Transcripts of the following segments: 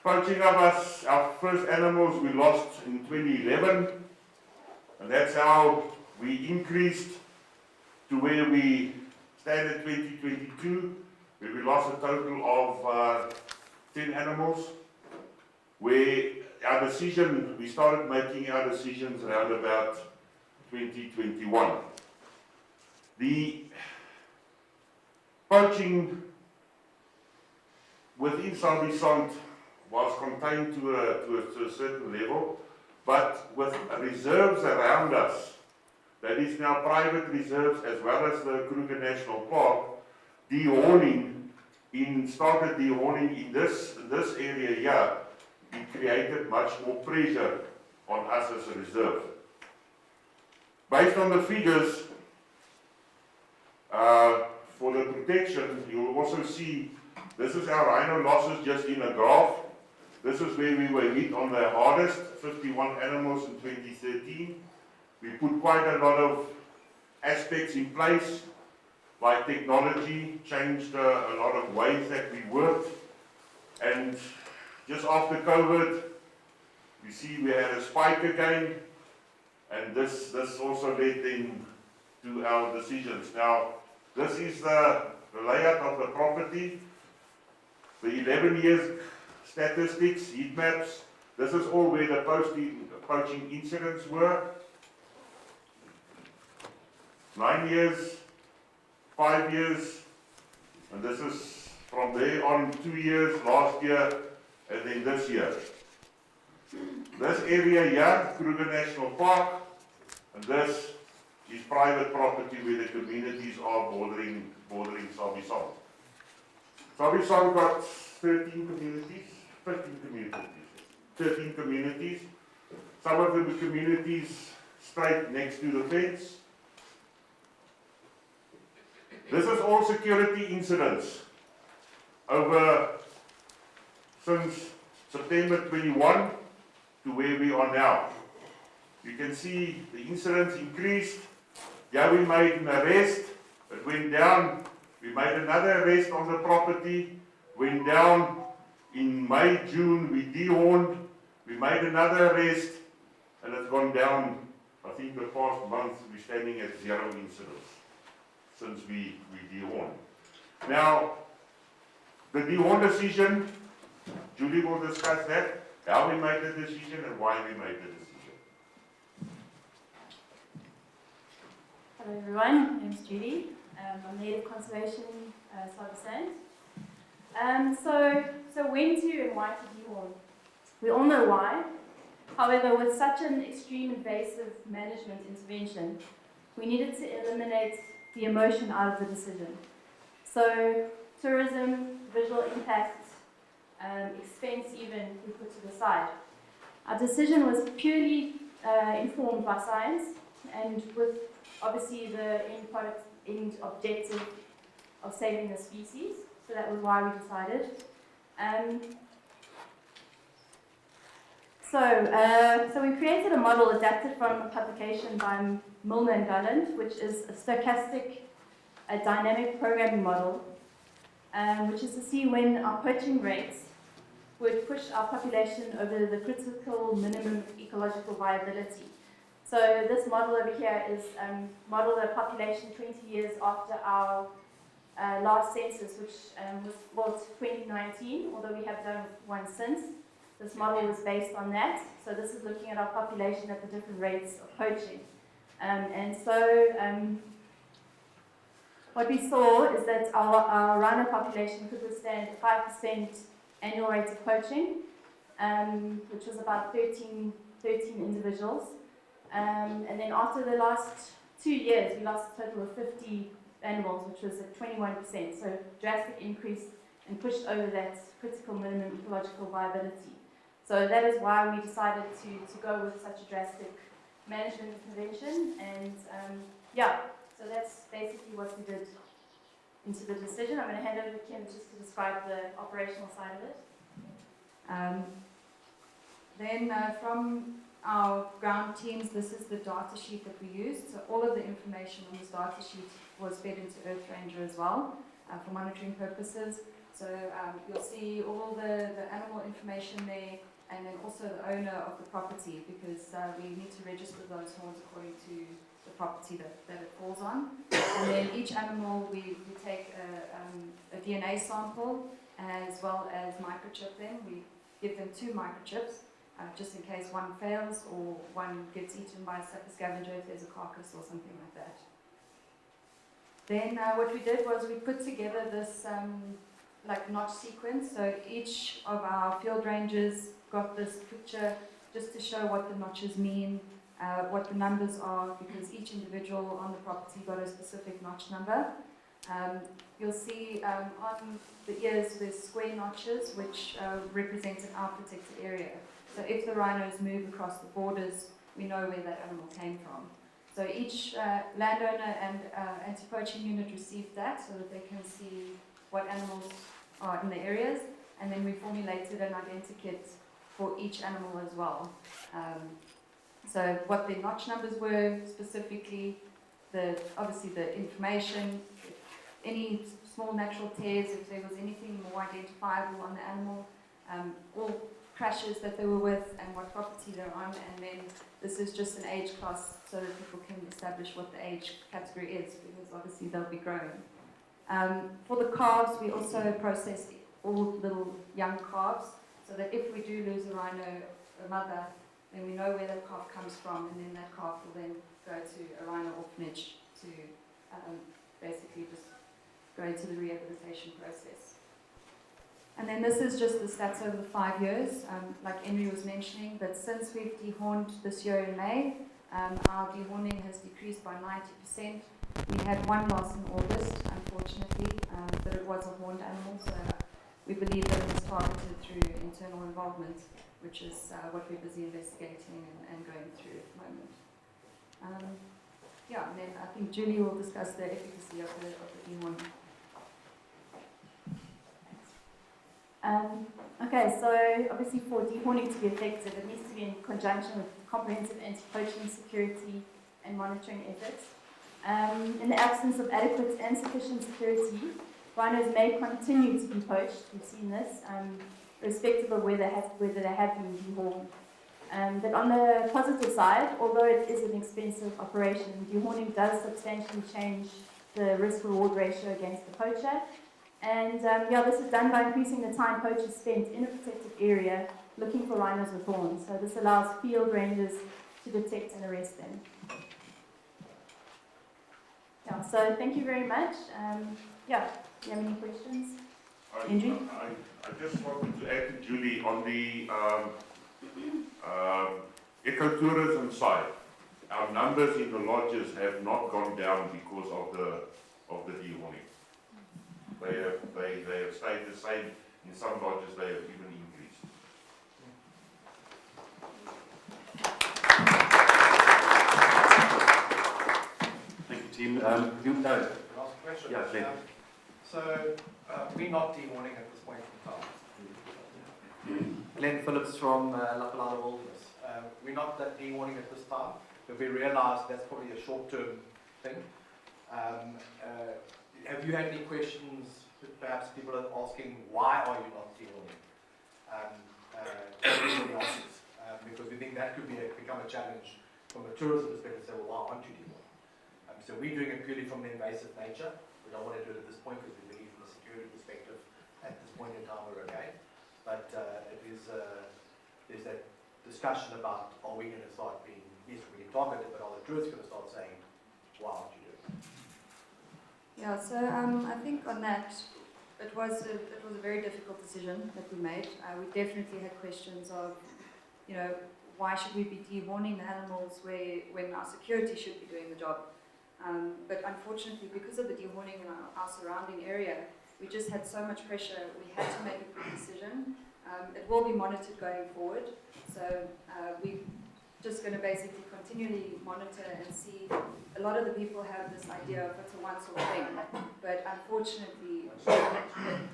Poaching of us, our first animals we lost in 2011, and that's how we increased to where we stand in 2022, where we lost a total of 10 animals, where our decision, we started making our decisions around about 2021. The poaching within Sabi-Sant was contained to a certain level, but with reserves around us, that is now private reserves as well as the Kruger National Park, started dehorning in this area here. It created much more pressure on us as a reserve. Based on the figures for the protection, you will also see this is our rhino losses just in a graph. This is where we were hit on the hardest, 51 animals in 2013. We put quite a lot of aspects in place, like technology, changed a lot of ways that we worked. And just after COVID, you see we had a spike again, and this also led then to our decisions. Now, this is the layout of the property, the 11 years statistics, heat maps. This is all where the poaching incidents were. 9 years, 5 years, and this is from there on 2 years, last year, and then this year. This area here, Kruger National Park, and this is private property where the communities are bordering Sabi-Sant. Sabi-Sant got 13 communities, 15 communities, 13 communities. Some of the communities straight next to the fence. This is all security incidents over since September 21 to where we are now. You can see the incidents increased. Yeah, we made an arrest, it went down. We made another arrest on the property, went down. In May, June, we dehorned. We made another arrest, and it's gone down. I think the past month we're standing at 0 incidents since we dehorned. Now, the dehorn decision, Julie will discuss that, how we made the decision and why we made the decision. Hello everyone, my name is Julie. I'm the Native Conservation Sabi-Sant. So when to and why to dehorn? We all know why. However, with such an extreme invasive management intervention, we needed to eliminate the emotion out of the decision. So tourism, visual impact, expense even, we put to the side. Our decision was purely informed by science and with obviously the end objective of saving the species. So that was why we decided. So we created a model adapted from a publication by Milner and Galland, which is a stochastic, dynamic programming model, which is to see when our poaching rates would push our population over the critical minimum ecological viability. So this model over here is model the population 20 years after our last census, which was 2019, although we have done one since. This model was based on that. So this is looking at our population at the different rates of poaching. What we saw is that our rhino population could withstand 5% annual rate of poaching, which was about 13 individuals. And then after the last 2 years, we lost a total of 50 animals, which was at 21%. So drastic increase and pushed over that critical minimum ecological viability. So that is why we decided to go with such a drastic management intervention. And so that's basically what we did into the decision. I'm going to hand over to Kim just to describe the operational side of it. Then from our ground teams, this is the data sheet that we used. So all of the information on this data sheet was fed into EarthRanger as well for monitoring purposes. So you'll see all the animal information there, and then also the owner of the property, because we need to register those horns according to the property that it falls on. And then each animal, we take a DNA sample as well as microchip them. We give them 2 microchips, just in case one fails or one gets eaten by a scavenger if there's a carcass or something like that. Then what we did was we put together this like notch sequence. So each of our field rangers got this picture just to show what the notches mean, what the numbers are, because each individual on the property got a specific notch number. You'll see on the ears there's square notches which represent our protected area. So if the rhinos move across the borders, we know where that animal came from. So each landowner and anti-poaching unit received that so that they can see what animals are in the areas, and then we formulated an identikit for each animal as well. So what the notch numbers were specifically, obviously the information, any small natural tears, if there was anything more identifiable on the animal, all crashes that they were with and what property they're on, and then this is just an age class so that people can establish what the age category is, because obviously they'll be growing. For the calves, we also process all little young calves, so that if we do lose a rhino, a mother, then we know where that calf comes from, and then that calf will then go to a rhino orphanage to basically just go into the rehabilitation process. And then this is just the stats over the 5 years, like Henry was mentioning, that since we've dehorned this year in May, our dehorning has decreased by 90%. We had 1 loss in August, unfortunately, but it was a horned animal, so we believe that it was targeted through internal involvement, which is what we're busy investigating and going through at the moment. Yeah, and then I think Julie will discuss the efficacy of the dehorning. Okay, so obviously for dehorning to be effective, it needs to be in conjunction with comprehensive anti-poaching security and monitoring efforts. In the absence of adequate and sufficient security, rhinos may continue to be poached. We've seen this, irrespective of whether they have been dehorned. But on the positive side, although it is an expensive operation, dehorning does substantially change the risk-reward ratio against the poacher. And this is done by increasing the time poachers spend in a protected area looking for rhinos with horns. So this allows field rangers to detect and arrest them. Yeah, so thank you very much. Do you have any questions? Andrew? I just wanted to add to Julie on the ecotourism side. Our numbers in the lodges have not gone down because of the dehorning. They have stayed the same. In some lodges, they have even increased. Thank you, team. You know. Last question. Yeah, Glenn. So we're not dehorning at this point in time. Glenn Phillips from Lapalala Wilderness. We're not that dehorning at this time, but we realise that's probably a short-term thing. Have you had any questions? Perhaps people are asking, why are you not dehorning? Everybody answers, because we think that could become a challenge from a tourism perspective. Say, well, why aren't you dehorning? So we're doing it purely from the invasive nature. We don't want to do it at this point because we believe from a security perspective, at this point in time, we're okay. But there's that discussion about, are we going to start being, yes, we're targeted, but are the tourists going to start saying, why aren't you doing it? Yeah, so I think on that, it was a very difficult decision that we made. We definitely had questions of, why should we be dehorning the animals when our security should be doing the job? But unfortunately, because of the dehorning in our surrounding area, we just had so much pressure, we had to make a quick decision. It will be monitored going forward, so we're just going to basically continually monitor and see. A lot of the people have this idea of it's a once-off thing, but unfortunately,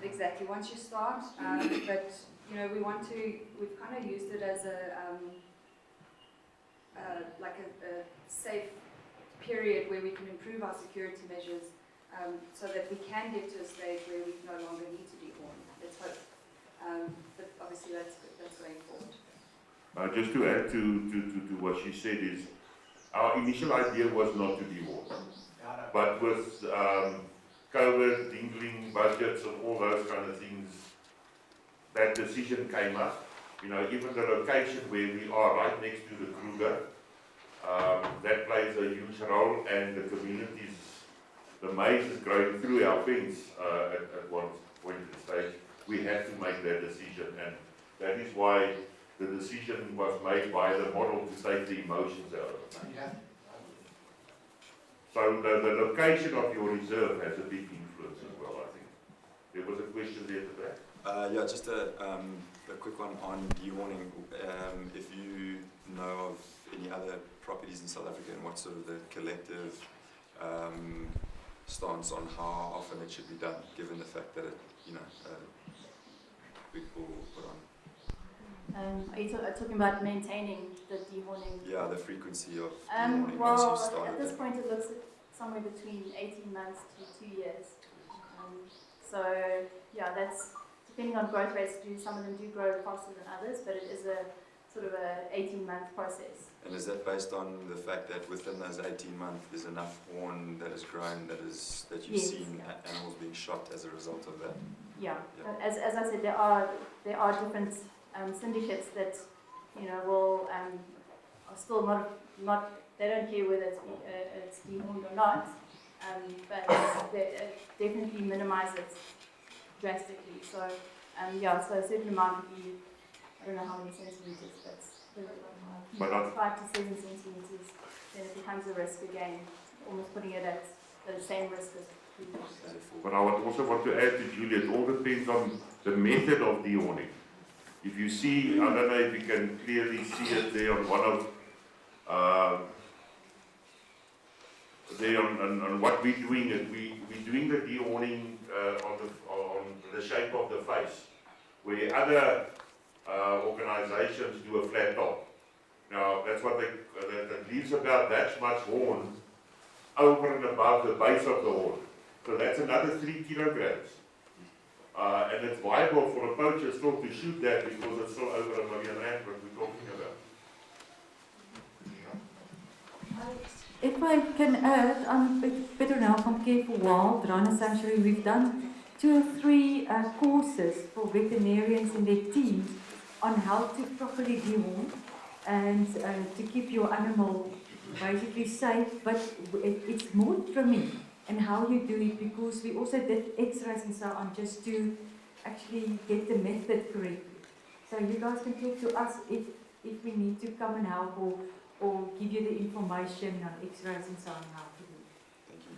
exactly, once you start, but we've kind of used it as a safe period where we can improve our security measures so that we can get to a stage where we no longer need to dehorn. Let's hope. But obviously that's going forward. Just to add to what she said is, our initial idea was not to dehorn. Yeah, I know. But with COVID, dwindling budgets and all those kind of things, that decision came up. You know, even the location where we are right next to the Kruger, that plays a huge role, and the communities, the maize is growing through our fence at one point in the stage. We had to make that decision, and that is why the decision was made by the model to take the emotions out of it. Yeah. So the location of your reserve has a big influence as well, I think. There was a question there at the back. Yeah, just a quick one on dehorning. If you know of any other properties in South Africa and what sort of the collective stance on how often it should be done, given the fact that it, you know, big bull put on. Are you talking about maintaining the dehorning? Yeah, the frequency of dehorning once Well, you've started at this it. point it looks somewhere between 18 months to 2 years. So yeah, that's depending on growth rates. Some of them do grow faster than others, but it is a sort of a 18-month process. And is that based on the fact that within those 18 months there's enough horn that has grown, that you've Yes, seen yeah. animals being shot as a result of that? Yeah, Yeah. as I said, there are different syndicates that will are still not they don't care whether it's dehorned or not, but they definitely minimize it drastically. So so a certain amount would be, I don't know how many centimeters, but 5 to 7 centimeters, then it becomes a risk again, almost putting it at the same risk as previous. As a full- But I would also want to add to Julia, it all depends on the method of dehorning. If you see, I don't know if you can clearly see it there on one of, there on what we're doing, we're doing the dehorning on the shape of the face, where other organizations do a flat top. Now, that's what that leaves about that much horn over and above the base of the horn. So that's another 3 kilograms. And it's viable for a poacher still to shoot that because it's still over R1 million what we're talking about. If I can add, I'm Peter now from Care for Wild, Rhino Sanctuary. We've done 2 or 3 courses for veterinarians and their teams on how to properly dehorn and to keep your animal basically safe, but it's more trimming and how you do it, because we also did x-rays and so on just to actually get the method correctly. So you guys can talk to us if we need to come and help or give you the information on x-rays and so on how to do it. Thank you.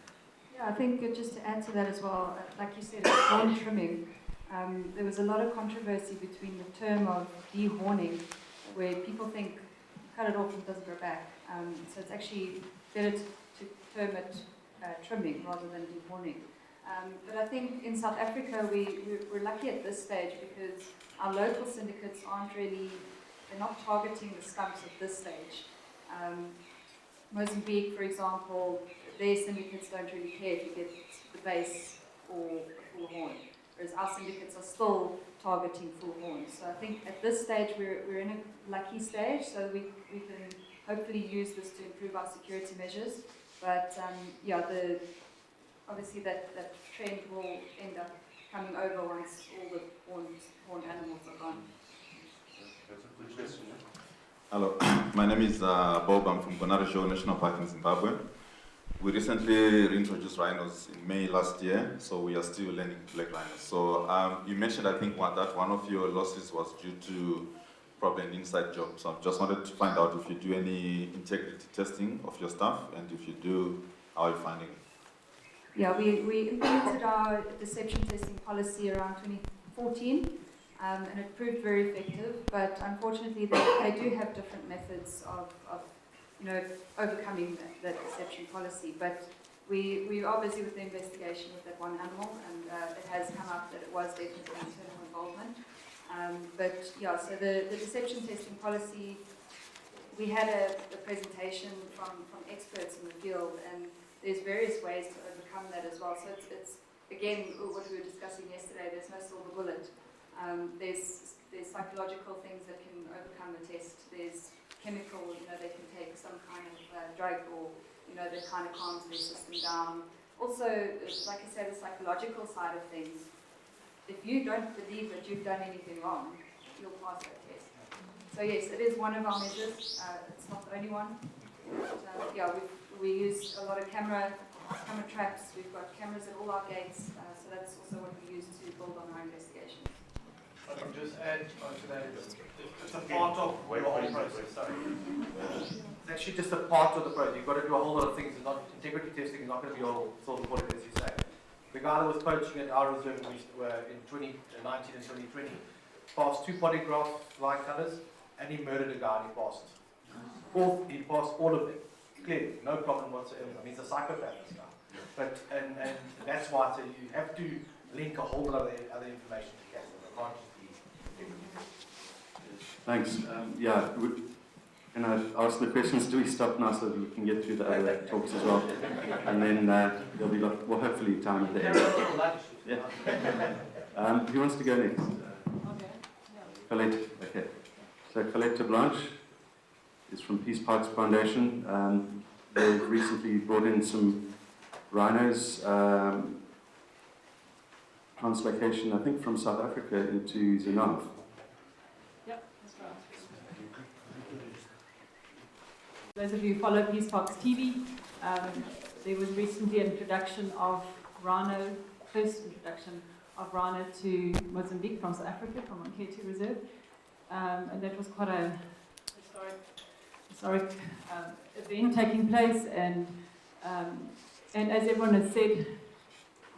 Yeah, I think just to add to that as well, like you said, horn trimming. There was a lot of controversy between the term of dehorning, where people think cut it off and it doesn't grow back. So it's actually better to term it trimming rather than dehorning. But I think in South Africa we're lucky at this stage because our local syndicates they're not targeting the stumps at this stage. Mozambique, for example, their syndicates don't really care if you get the base or a full horn, whereas our syndicates are still targeting full horns. So I think at this stage we're in a lucky stage, so we can hopefully use this to improve our security measures. But obviously that trend will end up coming over once all the horned animals are gone. That's a good question. Hello, my name is Bob. I'm from Bonaro National Park in Zimbabwe. We recently reintroduced rhinos in May last year, so we are still learning black rhinos. So you mentioned, I think, that one of your losses was due to probably an inside job. So I just wanted to find out if you do any integrity testing of your staff, and if you do, how are you finding it? Yeah, we implemented our deception testing policy around 2014, and it proved very effective. But unfortunately, they do have different methods of overcoming that deception policy. But we are busy with the investigation with that one animal, and it has come up that it was definitely internal involvement. So the deception testing policy, we had a presentation from experts in the field, and there's various ways to overcome that as well. So it's again, what we were discussing yesterday, there's no silver bullet. There's psychological things that can overcome the test. There's chemical, they can take some kind of drug or, that kind of calms their system down. Also, like I said, the psychological side of things. If you don't believe that you've done anything wrong, you'll pass that test. So yes, it is one of our measures. It's not the only one. But, yeah, we use a lot of camera traps. We've got cameras at all our gates. So that's also what we use to build on our investigations. I can just add onto that. It's a part of the whole process. Sorry. It's actually just a part of the process. You've got to do a whole lot of things. It's not, integrity testing is not going to be all sort of what it is you say. The guy that was poaching at our reserve in 2019 and 2020 passed 2 polygraph flying colours and he murdered a guy and he passed. He passed all of them. Clearly, no problem whatsoever. I mean, he's a psychopath, this guy. But, and that's why I say you have to link a whole lot of other information together. It can't just be Thanks. Can I ask the questions? Do we stop now so that we can get through the other talks as well? And then there'll be, hopefully time at the end. Yeah. Who wants to go next? Colette. Okay. So Colette Blanche is from Peace Parks Foundation. They've recently brought in some rhinos, translocation, I think, from South Africa into Zenov. Yep, that's right. Those of you who follow Peace Parks TV, there was recently an introduction of rhino, first introduction of rhino to Mozambique from South Africa, from Onketi Reserve. And that was quite a historic event taking place, and as everyone has said,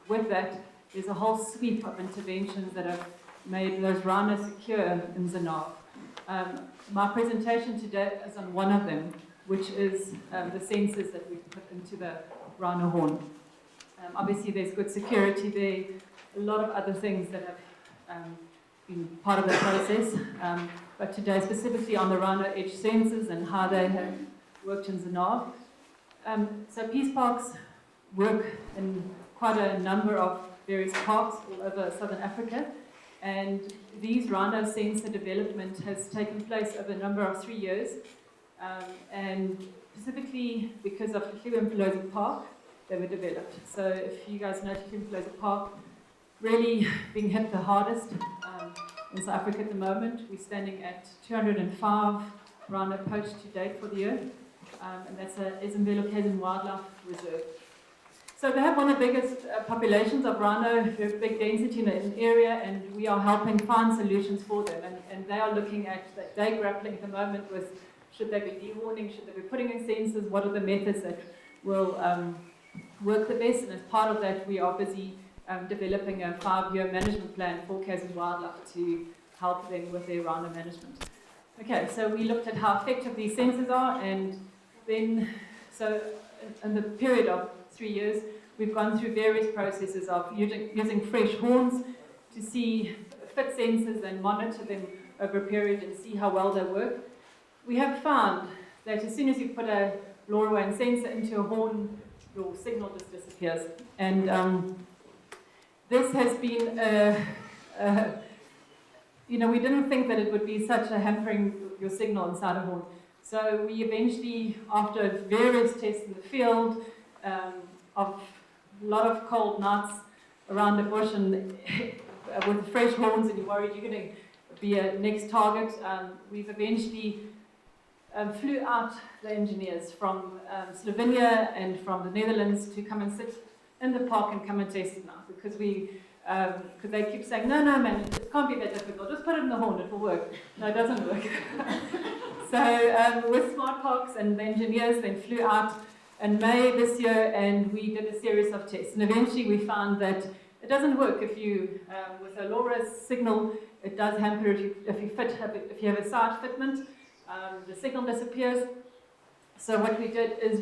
with that, there's a whole sweep of interventions that have made those rhinos secure in Zenov. My presentation today is on one of them, which is the sensors that we've put into the rhino horn. Obviously, there's good security there, a lot of other things that have been part of the process, but today specifically on the rhino edge sensors and how they have worked in Zenov. So Peace Parks work in quite a number of various parks all over southern Africa, and these rhino sensor development has taken place over a number of 3 years, and specifically because of Hluhluwe Park, they were developed. So if you guys know Hluhluwe Park, really being hit the hardest in South Africa at the moment. We're standing at 205 rhino poached to date for the year, and that's a Ezemvelo Kazan Wildlife Reserve. So they have one of the biggest populations of rhino, big density in an area, and we are helping find solutions for them. And they are looking at, they're grappling at the moment with, should they be dehorning, should they be putting in sensors, what are the methods that will work the best, and as part of that we are busy developing a 5-year management plan for KZN Wildlife to help them with their rhino management. Okay, so we looked at how effective these sensors are, and then, so in the period of 3 years, we've gone through various processes of using fresh horns to see, fit sensors and monitor them over a period and see how well they work. We have found that as soon as you put a LoRaWAN sensor into a horn, your signal just disappears. And this has been, we didn't think that it would be such a hampering your signal inside a horn. So we eventually, after various tests in the field, of a lot of cold nights around the bush and with fresh horns, and you're worried you're going to be a next target, we've eventually flew out the engineers from Slovenia and from the Netherlands to come and sit in the park and come and test it now, because they keep saying, no, man, it can't be that difficult, just put it in the horn, it will work. No, it doesn't work. So with Smart Parks and the engineers then flew out in May this year, and we did a series of tests, and eventually we found that it doesn't work if you, with a LoRa signal, it does hamper if you have a side fitment, the signal disappears. So what we did is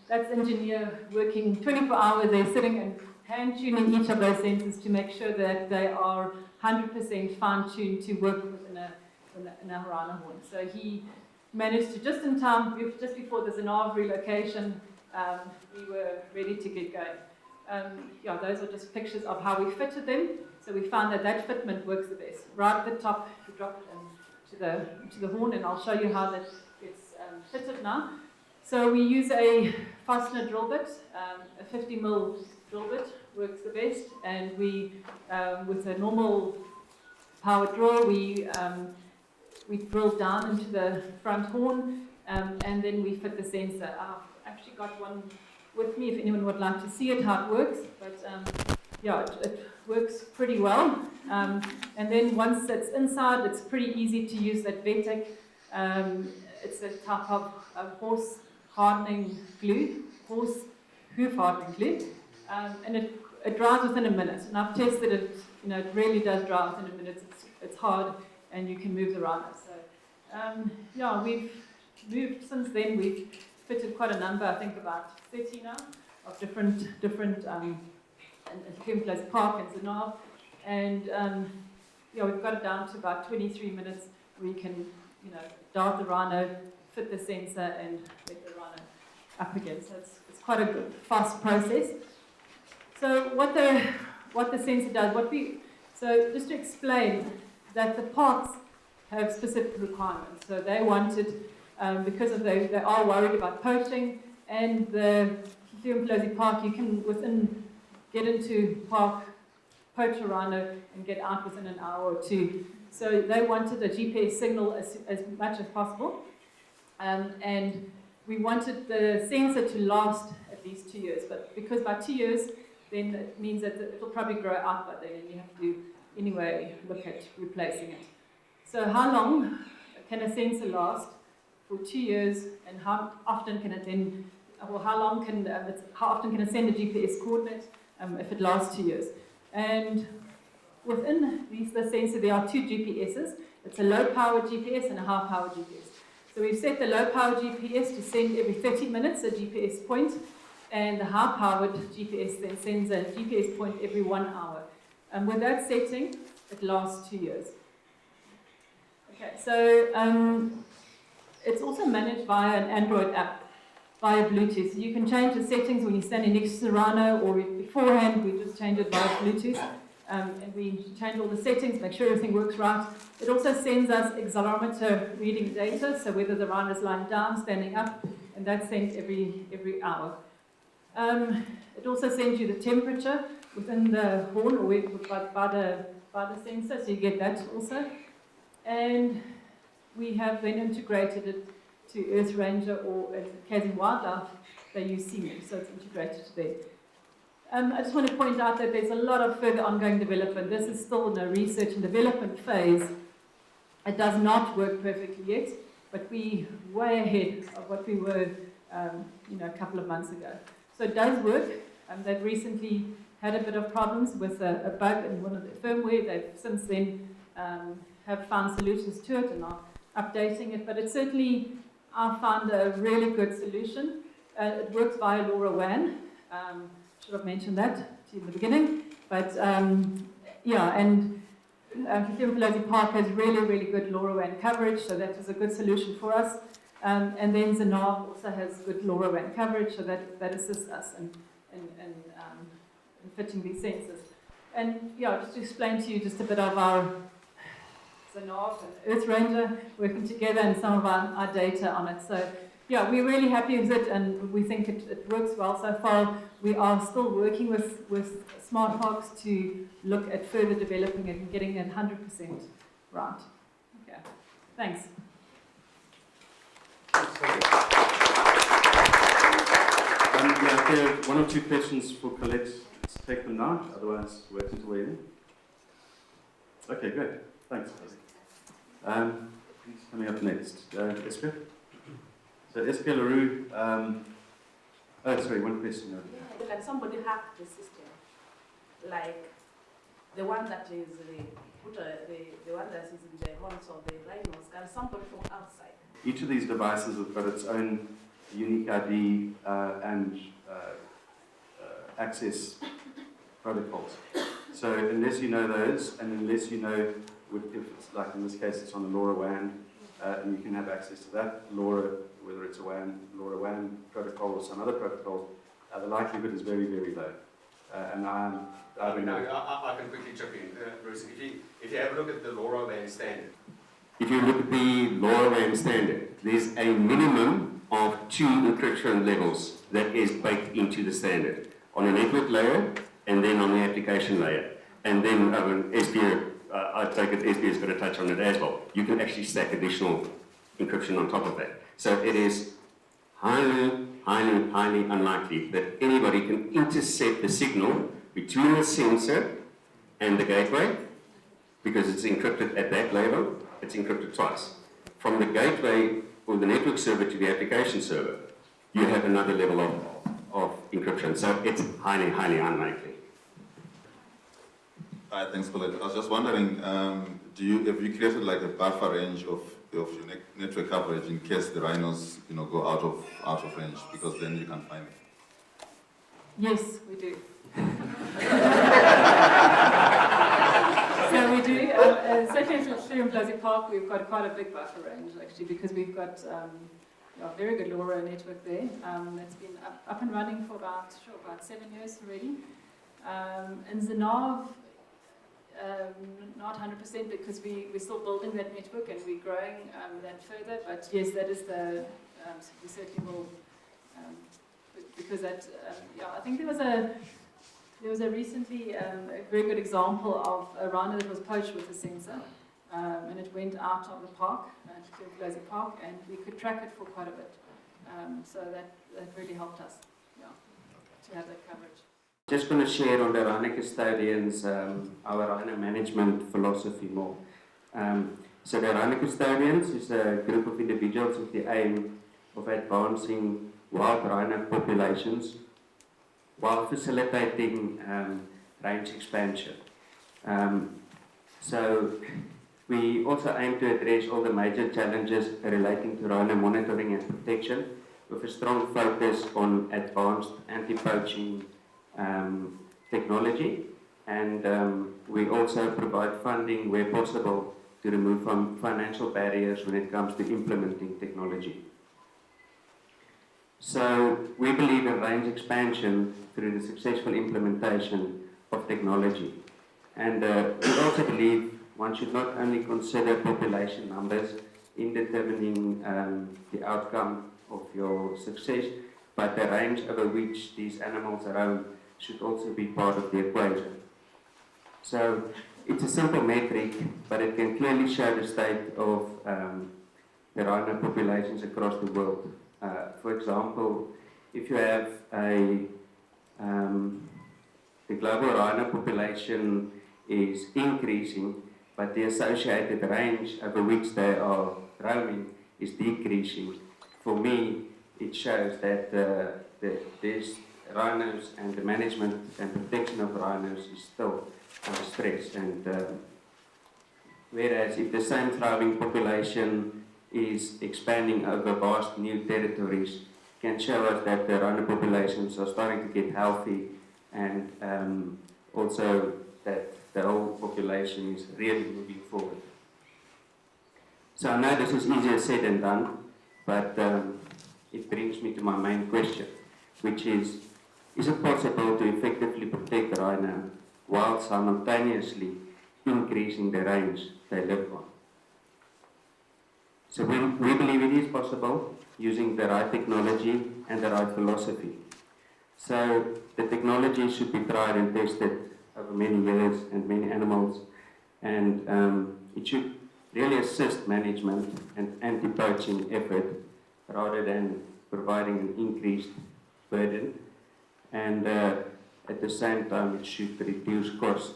that's engineer working 24 hours, they're sitting and hand-tuning each of those sensors to make sure that they are 100% fine-tuned to work within a rhino horn. So he managed to, just in time, just before the Zenov relocation, we were ready to get going. Yeah, those are just pictures of how we fitted them. So we found that that fitment works the best. Right at the top, you drop it into the horn, and I'll show you how that gets fitted now. So we use a fastener drill bit, a 50mm drill bit works the best, and we, with a normal power drill, we drill down into the front horn, and then we fit the sensor. I've actually got one with me if anyone would like to see it, how it works, but yeah, it works pretty well. And then once it's inside, it's pretty easy to use that Vetic. It's a type of horse hardening glue, horse hoof hardening glue, and it dries within a minute. And I've tested it, you know, it really does dry within a minute. It's hard, and you can move the rhino. So yeah, we've moved since then. We've fitted quite a number, I think about 30 now, of different in Close Park and Zanav, and yeah, we've got it down to about 23 minutes where you can, you know, dart the rhino, fit the sensor, and let the rhino up again. So it's quite a good, fast process. So what the sensor does, so just to explain that the parks have specific requirements. So they wanted, because of they are worried about poaching, and the Pelosi Park, you can get into park, poach a rhino, and get out within an hour or two. So they wanted a GPS signal as much as possible, and we wanted the sensor to last at least 2 years. But because by 2 years, then it means that it'll probably grow out by then, and you have to anyway look at replacing it. So how long can a sensor last for 2 years, and how often can it then, or how often can it send a GPS coordinate if it lasts 2 years? And within the sensor, there are 2 GPSs. It's a low-power GPS and a high-power GPS. So we've set the low-power GPS to send every 30 minutes a GPS point, and the high-powered GPS then sends a GPS point every 1 hour. And with that setting, it lasts 2 years. Okay, so it's also managed via an Android app, via Bluetooth. So you can change the settings when you're standing next to the rhino, or beforehand, we just change it via Bluetooth. And we change all the settings, make sure everything works right. It also sends us accelerometer reading data, so whether the rhino is lying down, standing up, and that's sent every hour. It also sends you the temperature within the horn, or by the sensor, so you get that also. And we have then integrated it to EarthRanger, or in the case of wildlife, they use CMIP, so it's integrated to there. I just want to point out that there's a lot of further ongoing development. This is still in a research and development phase. It does not work perfectly yet, but we're way ahead of what we were a couple of months ago. So it does work. They've recently had a bit of problems with a bug in one of the firmware. They've since then have found solutions to it and are updating it, but it certainly, I found a really good solution. It works via LoRaWAN. Should have mentioned that to you in the beginning, but yeah, and Pelosi Park has really, really good LoRaWAN coverage, so that is a good solution for us. And then Zanav also has good LoRaWAN coverage, so that assists us in fitting these sensors. And yeah, just to explain to you just a bit of our Zanav and EarthRanger working together and some of our data on it. So yeah, we're really happy with it, and we think it works well so far. We are still working with smart parks to look at further developing it and getting it 100% right. Okay, thanks. Yeah, if there are 1 or 2 questions for Colette, let's take them now, otherwise wait until the end. Okay, great. Thanks. Who's coming up next? Esker? So Esker LaRue, oh sorry, 1 question. Yeah, can somebody hack the system? Like the one that is the one that is in the horns of the rhinos, can somebody from outside? Each of these devices has got its own unique ID and access protocols. So unless you know those, and unless you know, if it's like in this case, it's on a LoRaWAN, and you can have access to that, LoRa whether it's a WAN, LoRaWAN protocol or some other protocol, the likelihood is very, very low. And I don't know. I can quickly chip in, Bruce. If you have a look at the LoRaWAN standard, If you look at the LoRaWAN standard, there's a minimum of 2 encryption levels that is baked into the standard, on a network layer and then on the application layer. And then I take it SB is going to touch on it as well. You can actually stack additional encryption on top of that. So it is highly, highly, highly unlikely that anybody can intercept the signal between the sensor and the gateway, because it's encrypted at that level. It's encrypted twice. From the gateway or the network server to the application server, you have another level of encryption. So it's highly, highly unlikely. Thanks, Colette. I was just wondering, have you created like a buffer range of your network coverage in case the rhinos, go out of range, because then you can find it? Yes, we do. So we do. Certainly here in Blazy Park, we've got quite a big buffer range, actually, because we've got a very good LoRa network there. That's been up and running for about 7 years already. And Zanav, not 100% because we're still building that network and we're growing that further. But yes, that is we certainly will, because that, I think there was a recently a very good example of a rhino that was poached with a sensor, and it went out of the park, to Blazy Park, and we could track it for quite a bit. So that really helped us, to have that coverage. Just going to share on the rhino custodians, our rhino management philosophy more. So the rhino custodians is a group of individuals with the aim of advancing wild rhino populations while facilitating range expansion. So we also aim to address all the major challenges relating to rhino monitoring and protection, with a strong focus on advanced anti-poaching technology, and we also provide funding where possible to remove financial barriers when it comes to implementing technology. So we believe in range expansion through the successful implementation of technology, and we also believe one should not only consider population numbers in determining the outcome of your success, but the range over which these animals roam should also be part of the equation. So it's a simple metric, but it can clearly show the state of the rhino populations across the world. For example, if you have the global rhino population is increasing, but the associated range over which they are roaming is decreasing, for me it shows that these rhinos and the management and protection of rhinos is still under stress. And whereas if the same thriving population is expanding over vast new territories, can show us that the rhino populations are starting to get healthy, and also that the whole population is really moving forward. So I know this is easier said than done, but it brings me to my main question, which is it possible to effectively protect the rhino while simultaneously increasing the range they live on? So we believe it is possible using the right technology and the right philosophy. So the technology should be tried and tested over many years and many animals, and it should really assist management and anti-poaching effort rather than providing an increased burden, and at the same time it should reduce cost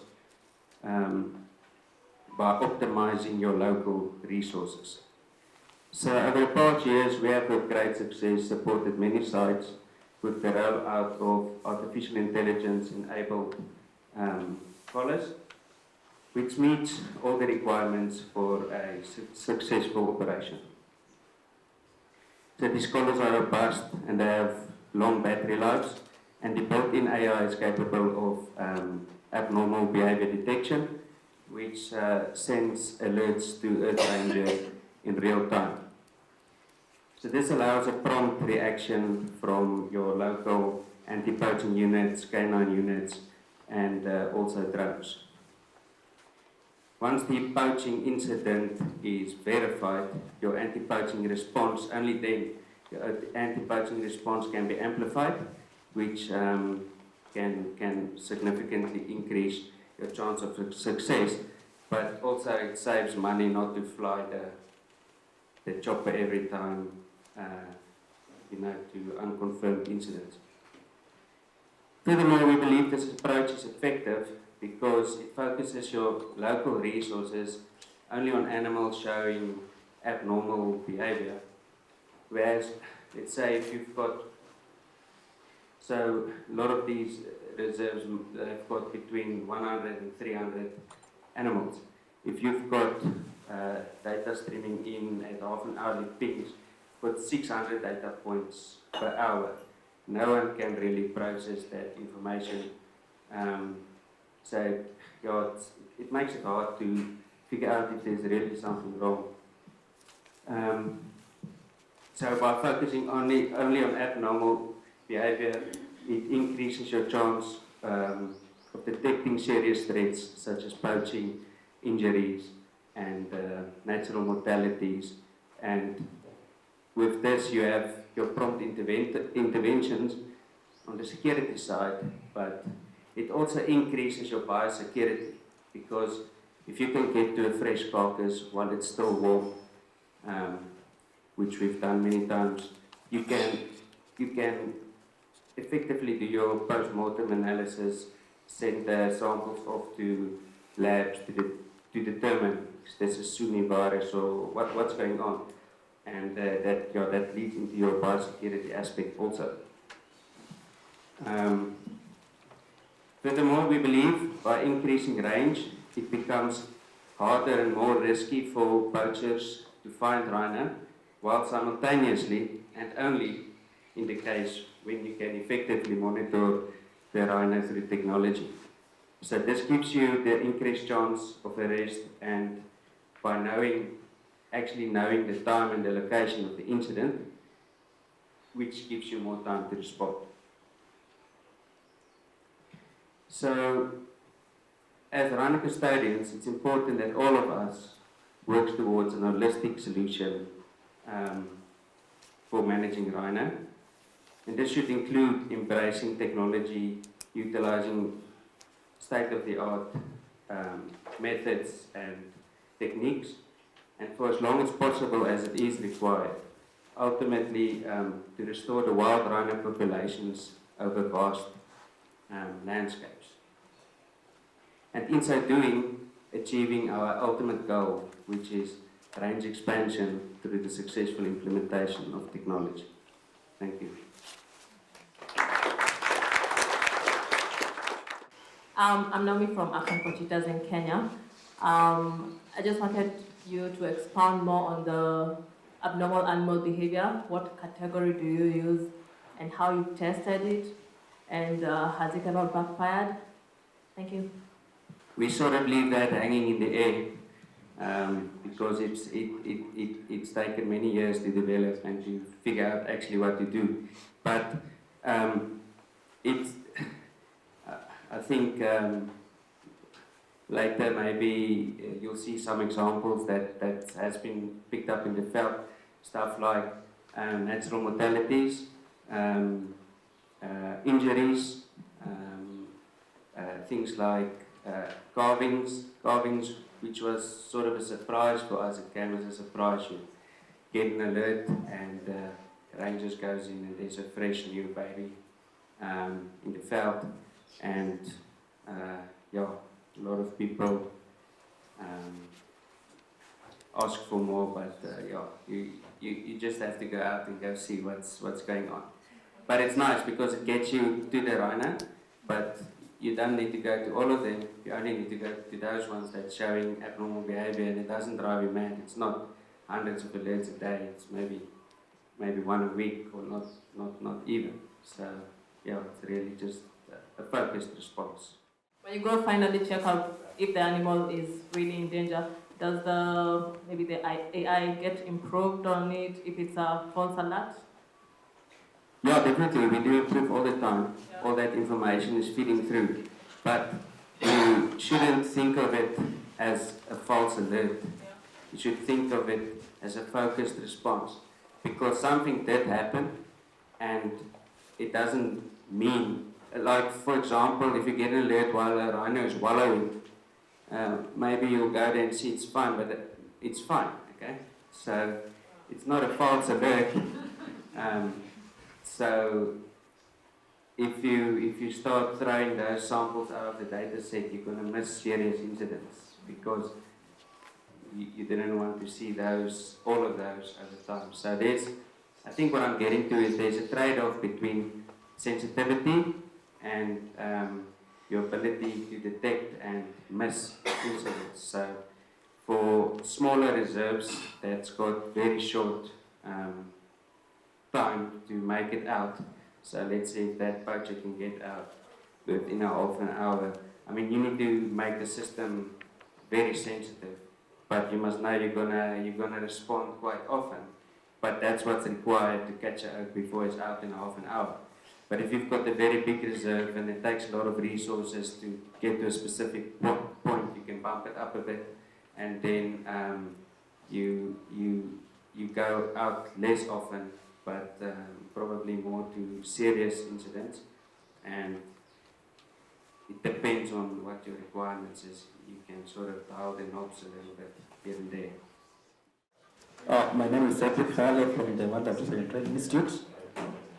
by optimizing your local resources. So over the past years we have with great success supported many sites with the rollout of artificial intelligence enabled collars, which meets all the requirements for a successful operation. So these collars are robust and they have long battery lives, and the built-in AI is capable of abnormal behavior detection, which sends alerts to EarthRanger in real time. So this allows a prompt reaction from your local anti-poaching units, canine units, and also drones. Once the poaching incident is verified, your anti-poaching response, only then your anti-poaching response can be amplified, which can significantly increase your chance of success, but also it saves money not to fly the chopper every time, to unconfirmed incidents. Furthermore, we believe this approach is effective because it focuses your local resources only on animals showing abnormal behavior. Whereas, let's say if you've got, so a lot of these reserves have got between 100 and 300 animals. If you've got data streaming in at half an hourly pings, got 600 data points per hour. No one can really process that information. So it makes it hard to figure out if there's really something wrong. So by focusing only on abnormal behavior, it increases your chance of detecting serious threats such as poaching, injuries, and natural mortalities. And with this, you have your prompt interventions on the security side, but it also increases your biosecurity, because if you can get to a fresh carcass while it's still warm, which we've done many times, you can effectively do your post-mortem analysis, send the samples off to labs to determine if there's a Sunni virus or what's going on. And that leads into your biosecurity aspect also. Furthermore, we believe by increasing range, it becomes harder and more risky for poachers to find rhino, while simultaneously, and only in the case when you can effectively monitor the rhino through technology. So this gives you the increased chance of arrest, and by actually knowing the time and the location of the incident, which gives you more time to respond. So, as rhino custodians, it's important that all of us work towards an holistic solution for managing rhino. And this should include embracing technology, utilizing state-of-the-art methods and techniques, and for as long as possible as it is required, ultimately to restore the wild rhino populations over vast landscapes. And in so doing, achieving our ultimate goal, which is range expansion through the successful implementation of technology. Thank you. I'm Naomi from African Poachers in Kenya. I just wanted you to expound more on the abnormal animal behavior. What category do you use and how you tested it, and has it ever backfired? Thank you. We sort of leave that hanging in the air because it's taken many years to develop and to figure out actually what to do. But I think later maybe you'll see some examples that has been picked up in the field, stuff like natural mortalities, injuries, things like carvings, which was sort of a surprise for us. It came as a surprise. You get an alert and rangers goes in and there's a fresh new baby in the field, and a lot of people ask for more, but you just have to go out and go see what's going on. But it's nice because it gets you to the rhino, but you don't need to go to all of them. You only need to go to those ones that's showing abnormal behavior, and it doesn't drive you mad. It's not hundreds of alerts a day. It's maybe one a week, or not even. So it's really just a focused response. When you go finally check out if the animal is really in danger, Does maybe the AI get improved on it if it's a false alert? Yeah, definitely. We do improve all the time. All that information is feeding through. But you shouldn't think of it as a false alert. You should think of it as a focused response. Because something did happen, and it doesn't mean, like for example, if you get an alert while a rhino is wallowing, maybe you'll go there and see it's fine, but it's fine, okay? So it's not a false alert. So if you start throwing those samples out of the data set, you're going to miss serious incidents because you didn't want to see all of those at the time. So I think what I'm getting to is there's a trade-off between sensitivity and your ability to detect and miss incidents. So for smaller reserves that's got very short time to make it out, so let's say if that poacher can get out within half an hour, I mean you need to make the system very sensitive, but you must know you're gonna respond quite often, but that's what's required to catch it out before it's out in half an hour. But if you've got a very big reserve and it takes a lot of resources to get to a specific point, you can bump it up a bit, and then you go out less often, but probably more to serious incidents, and it depends on what your requirements is. You can sort of dial the knobs a little bit here and there. My name is Cedric Hale from the Wildlife Research and Training Institute.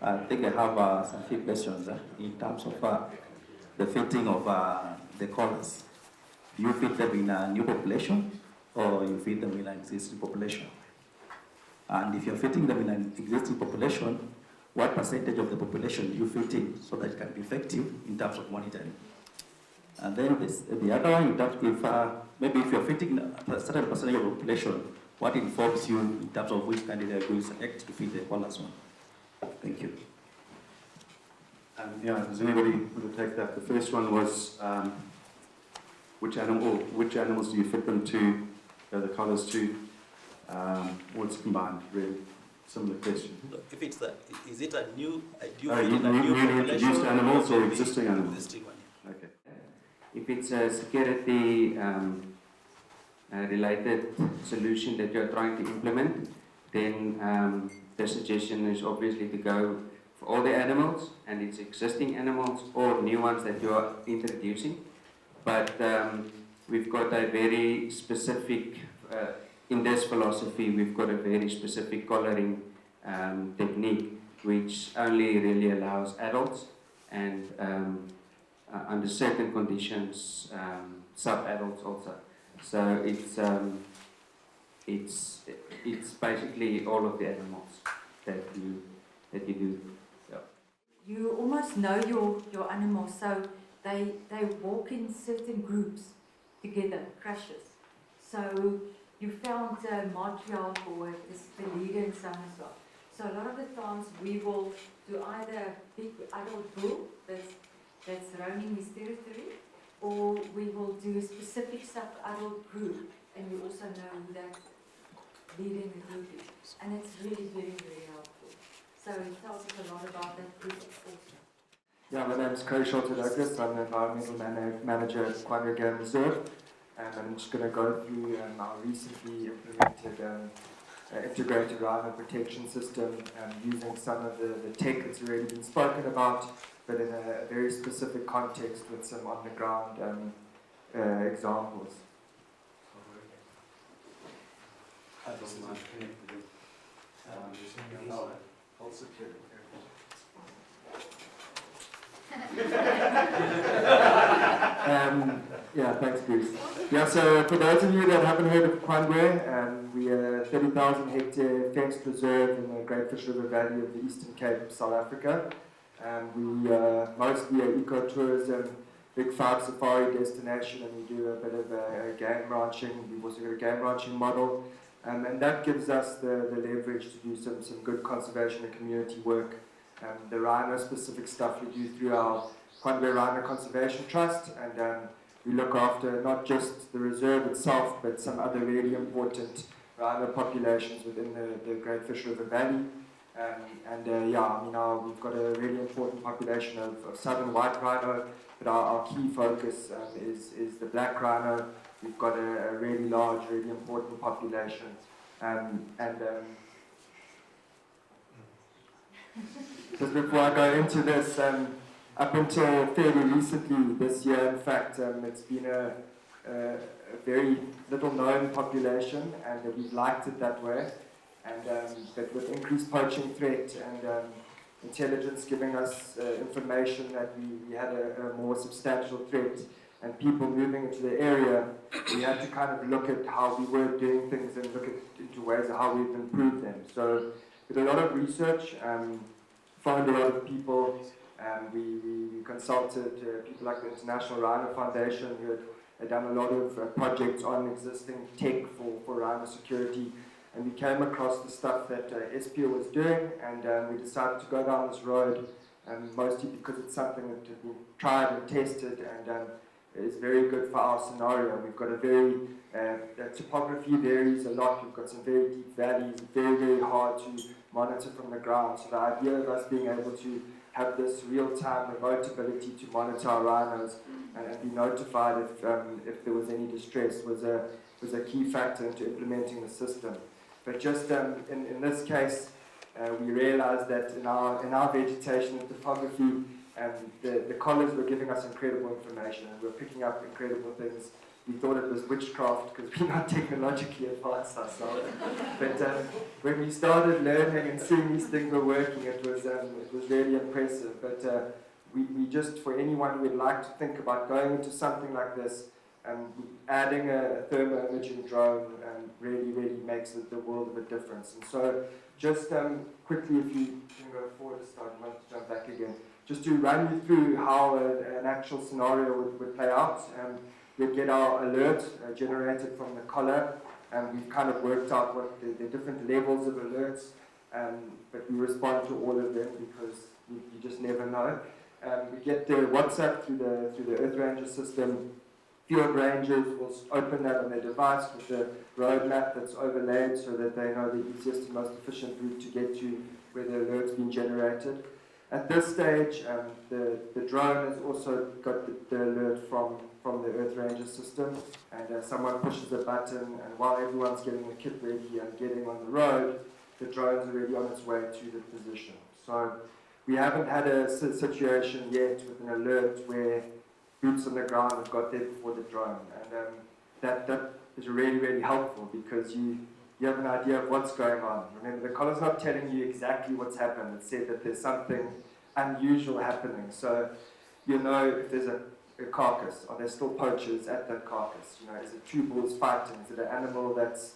I think I have some few questions in terms of the fitting of the collars. Do you fit them in a new population or you fit them in an existing population? And if you're fitting them in an existing population, what percentage of the population do you fit in so that it can be effective in terms of monitoring? And then the other one, in terms maybe if you're fitting a certain percentage of the population, what informs you in terms of which candidate you will select to fit the collars one? Thank you. Yeah, does anybody want to take that? The first one was which animals do you fit them to, the collars to, or it's combined, really. Similar question. If it's is it a new, newly introduced animals or existing animals? Existing one. Okay. If it's a security related solution that you're trying to implement, then the suggestion is obviously to go for all the animals, and it's existing animals or new ones that you are introducing. But we've got a very specific, in this philosophy, we've got a very specific collaring technique which only really allows adults, and under certain conditions, sub-adults also. So it's basically all of the animals that you do. Yeah. You almost know your animals, so they walk in certain groups together, crashes. So you found matriarch or the leader and so on as well. So a lot of the times we will do either a big adult bull that's roaming his territory, or we will do a specific sub-adult group, and we also know who that leading the group is. And it's really very, very helpful. So it tells us a lot about that group also. Yeah, my name is Craig Shelter-Douglas. I'm an environmental manager at Quandra Game Reserve. And I'm just going to go through our recently implemented integrated rhino protection system, using some of the tech that's already been spoken about, but in a very specific context with some on-the-ground examples. Yeah, thanks, Bruce. Yeah, so for those of you that haven't heard of Quandra, we are a 30,000 hectare fenced reserve in the Great Fish River Valley of the Eastern Cape, South Africa. We are mostly an ecotourism, big 5 safari destination, and we do a bit of game ranching. We've also got a game ranching model, and that gives us the leverage to do some good conservation and community work. The rhino-specific stuff we do through our Quandra Rhino Conservation Trust, and we look after not just the reserve itself, but some other really important rhino populations within the Great Fish River Valley. We've got a really important population of southern white rhino, but our key focus is the black rhino. We've got a really large, really important population. Just before I go into this, up until fairly recently this year, in fact, it's been a very little known population, and we've liked it that way. But with increased poaching threat and intelligence giving us information that we had a more substantial threat and people moving into the area, we had to kind of look at how we were doing things and look into ways of how we've improved them. So we did a lot of research, found a lot of people, we consulted people like the International Rhino Foundation who had done a lot of projects on existing tech for rhino security. And we came across the stuff that SPO was doing, and we decided to go down this road, mostly because it's something that has been tried and tested and is very good for our scenario. We've got the topography varies a lot. We've got some very deep valleys, very, very hard to monitor from the ground. So the idea of us being able to have this real-time remote ability to monitor our rhinos and be notified if there was any distress was a key factor into implementing the system. But just in this case, we realized that in our vegetation and topography, the collars were giving us incredible information, and we were picking up incredible things. We thought it was witchcraft because we're not technologically advanced ourselves. But when we started learning and seeing these things were working, it was really impressive. But we just, for anyone who would like to think about going into something like this, adding a thermo imaging drone really, really makes the world of a difference. And so just quickly, if you can go forward to start, you want to jump back again, just to run you through how an actual scenario would play out. We'd get our alert generated from the collar, and we've kind of worked out what the different levels of alerts, but we respond to all of them because you just never know. We get the WhatsApp through the EarthRanger system. Field rangers will open that on their device with the road map that's overlaid so that they know the easiest and most efficient route to get to where the alert's been generated. At this stage, the drone has also got the alert from the EarthRanger system, and someone pushes a button, and while everyone's getting the kit ready and getting on the road, the drone's already on its way to the position. So we haven't had a situation yet with an alert where boots on the ground have got there before the drone, and that is really, really helpful because you have an idea of what's going on. Remember, the collar's not telling you exactly what's happened. It said that there's something unusual happening. So you know if there's a carcass, are there still poachers at that carcass? You know, is it two bulls fighting? Is it an animal that's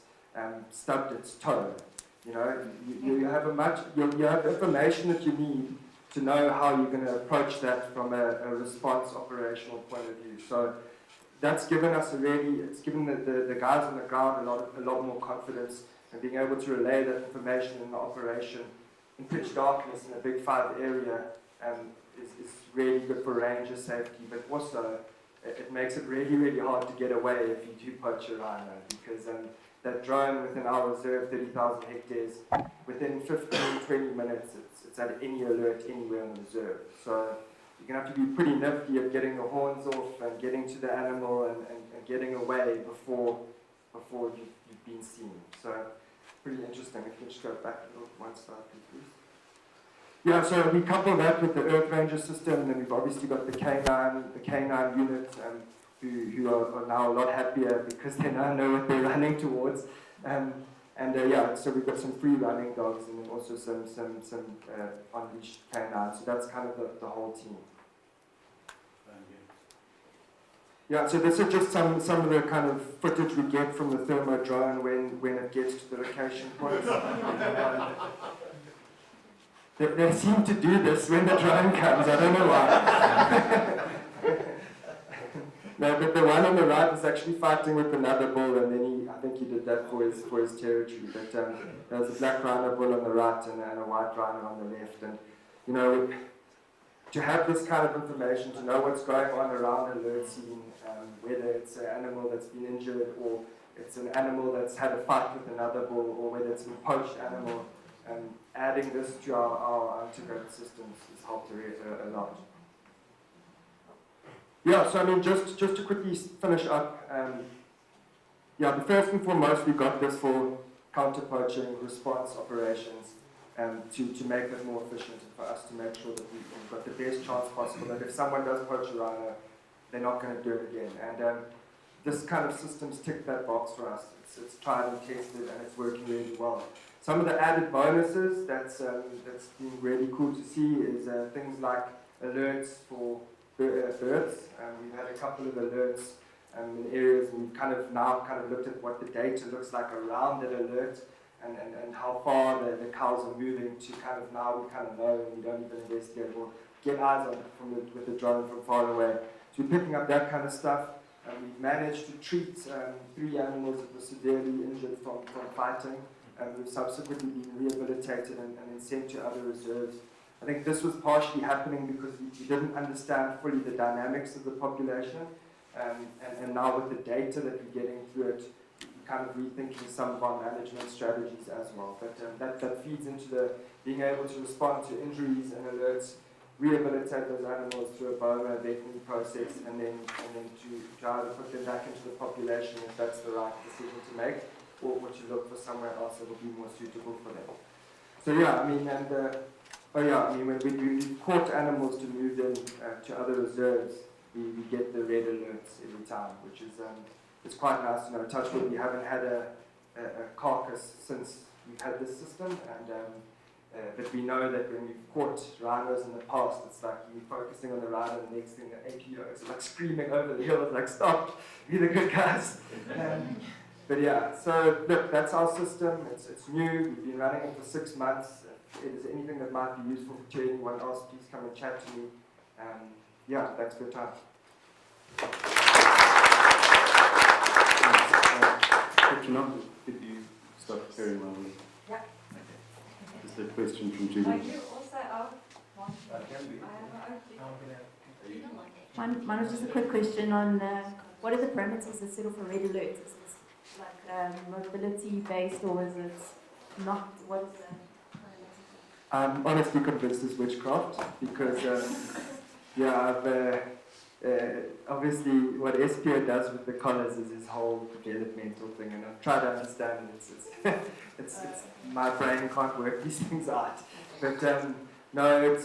stubbed its toe? You know, you have you have information that you need to know how you're going to approach that from a response operational point of view. So that's given us it's given the guys on the ground a lot more confidence, and being able to relay that information in the operation in pitch darkness in a big 5 area is really good for ranger safety, but also it makes it really, really hard to get away if you do poach a rhino, because that drone within our reserve, 30,000 hectares, within 15, 20 minutes, it's at any alert anywhere in the reserve. So you're going to have to be pretty nifty at getting the horns off and getting to the animal and getting away before you've been seen. So pretty interesting. If you can just go back a little one slide, please. Yeah, so we couple that with the EarthRanger system, and then we've obviously got the K9 unit, who are now a lot happier because they now know what they're running towards. So we've got some free running dogs and then also some unleashed canines. So that's kind of the whole team. Yeah, so this is just some of the kind of footage we get from the thermo drone when it gets to the location points. They seem to do this when the drone comes. I don't know why. No, but the one on the right is actually fighting with another bull, and then I think he did that for his territory. But there's a black rhino bull on the right and a white rhino on the left, and you know, to have this kind of information, to know what's going on around an alert scene, whether it's an animal that's been injured or it's an animal that's had a fight with another bull, or whether it's a poached animal, adding this to our integrated systems has helped a lot. Yeah, so I mean, just to quickly finish up, yeah, the first and foremost, we got this for counter-poaching response operations, to make it more efficient and for us to make sure that we've got the best chance possible that if someone does poach a rhino, they're not going to do it again. And this kind of systems tick that box for us. It's tried and tested and it's working really well. Some of the added bonuses that's been really cool to see is things like alerts for birds. We've had a couple of alerts in areas, and we've now looked at what the data looks like around that alert and how far the cows are moving to now we know, and we don't even investigate or get eyes on it with the drone from far away. So we're picking up that kind of stuff. We've managed to treat 3 animals that were severely injured from fighting. We've subsequently been rehabilitated and then sent to other reserves. I think this was partially happening because we didn't understand fully the dynamics of the population. And now with the data that we're getting through it, we're kind of rethinking some of our management strategies as well. But that feeds into the being able to respond to injuries and alerts, rehabilitate those animals through a BOMA veterinary process, and then to either put them back into the population if that's the right decision to make, or to look for somewhere else that will be more suitable for them. So yeah, I mean, when we caught animals to move them to other reserves, we get the red alerts every time, which is it's quite nice to know. Touch wood, we haven't had a carcass since we've had this system, but we know that when we've caught rhinos in the past, it's like you're focusing on the rhino, and the next thing the APO is like screaming over the hill, it's like, stop, be the good guys. But yeah, so look, that's our system. It's new. We've been running it for 6 months. If there's anything that might be useful to anyone else, please come and chat to me. Yeah, thanks for your time. Did you start sharing my list? Yeah. Okay. Just a question from Julie. Are you also out? Mine was just a quick question on what are the parameters that set off a red alert? Is it like mobility based, or is it not? What is that? I'm honestly convinced it's witchcraft because, obviously what SPO does with the collars is his whole developmental thing, and I've tried to understand it. It's my brain can't work these things out. But no,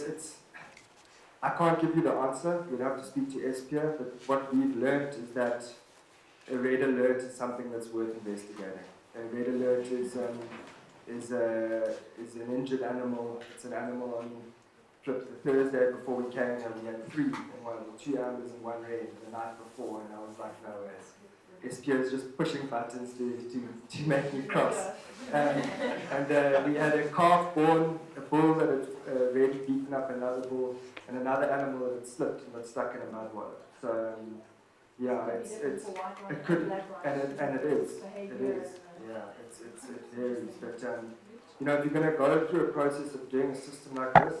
I can't give you the answer. You'll have to speak to SPO. But what we've learned is that a red alert is something that's worth investigating. A red alert is an injured animal. It's an animal on trip the Thursday before we came here. We had 3 in one, 2 ambers and 1 red the night before, and I was like, no way. SPO is just pushing buttons to make me cross. And we had a calf born, a bull that had already beaten up another bull, and another animal that had slipped and got stuck in a mud water. So yeah, it could, and it is. Yeah, it varies. But if you're going to go through a process of doing a system like this,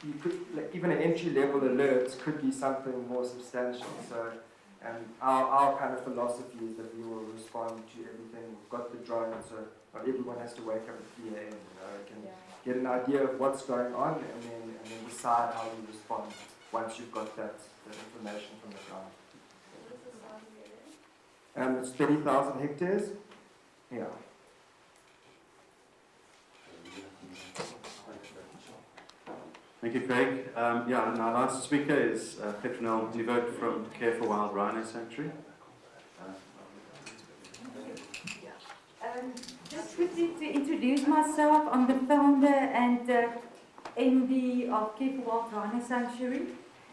you could, even an entry-level alert could be something more substantial. So our kind of philosophy is that we will respond to everything. We've got the drone, so not everyone has to wake up at 3 a.m. You can get an idea of what's going on, and then decide how you respond once you've got that information from the drone. It's 30,000 hectares. Yeah. Thank you, Craig. And our last speaker is Petronelle Devote from Care for Wild Rhino Sanctuary. Just quickly to introduce myself, I'm the founder and MD of Care for Wild Rhino Sanctuary,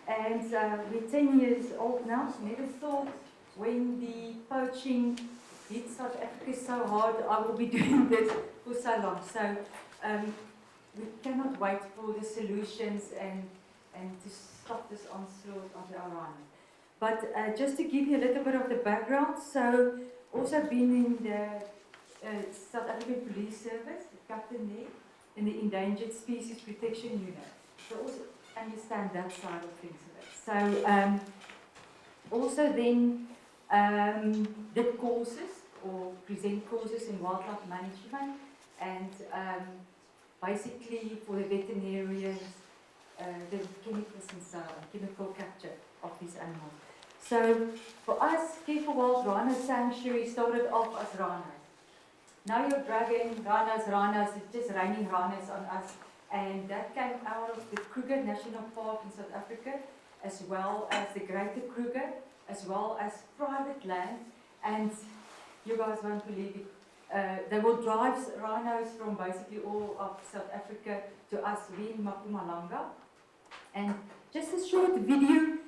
and we're 10 years old now. Never thought when the poaching hit South Africa so hard, I will be doing this for so long. So we cannot wait for the solutions and to stop this onslaught of our rhinos. But just to give you a little bit of the background, so also been in the South African Police Service, the captain there, in the Endangered Species Protection Unit. So also understand that side of things. So also then did courses or present courses in wildlife management, and basically for the veterinarians, the chemicals and so on, chemical capture of these animals. So for us, Care for Wild Rhino Sanctuary started off as rhinos. Now you're dragging rhinos, it's just raining rhinos on us. And that came out of the Kruger National Park in South Africa, as well as the Greater Kruger, as well as private land. And you guys won't believe it. They will drive rhinos from basically all of South Africa to us, we in Mpumalanga. And just a short video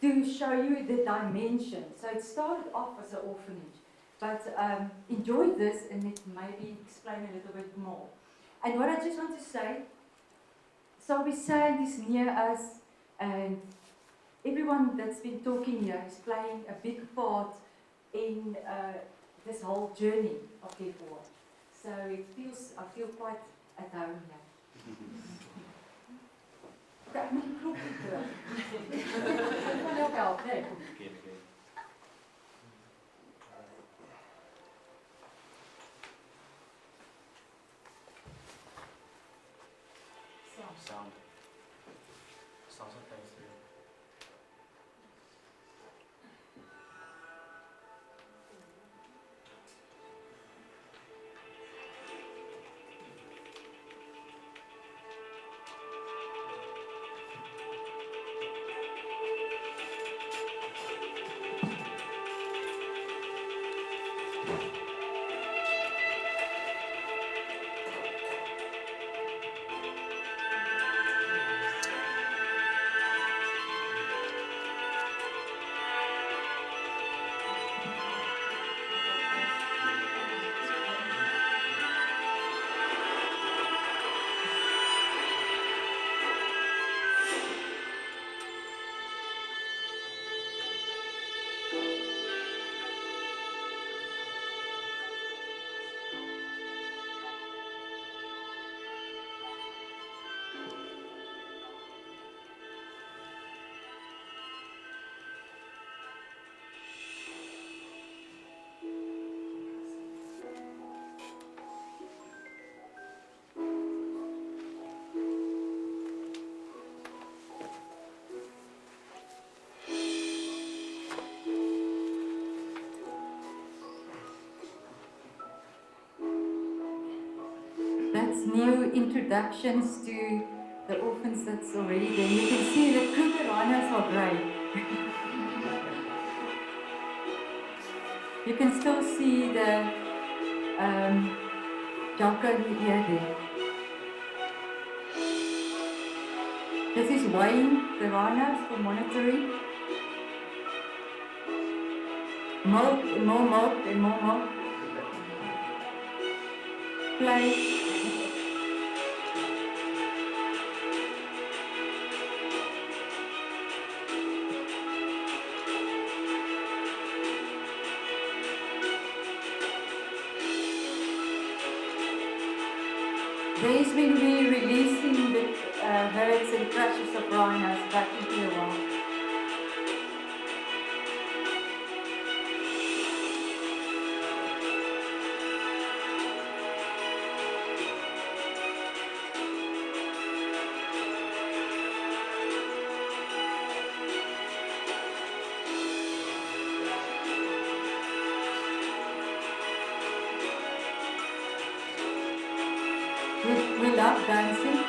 to show you the dimension. So it started off as an orphanage, but enjoy this and it maybe explain a little bit more. And what I just want to say, Selby Sand is near us, and everyone that's been talking here is playing a big part in this whole journey of Care for Wild. So I feel quite at home here. Ek moet die klok toe. Ek wil jou help, nee. Sound. Sounds okay. That's new introductions to the orphans that's already there. You can see the Kruger rhinos are grey. You can still see the Jocko here there. This is weighing the rhinos for monitoring. Milk and more milk and more milk. Play. Days when we're releasing the herds and crashes of rhinos back into the wild. We love dancing.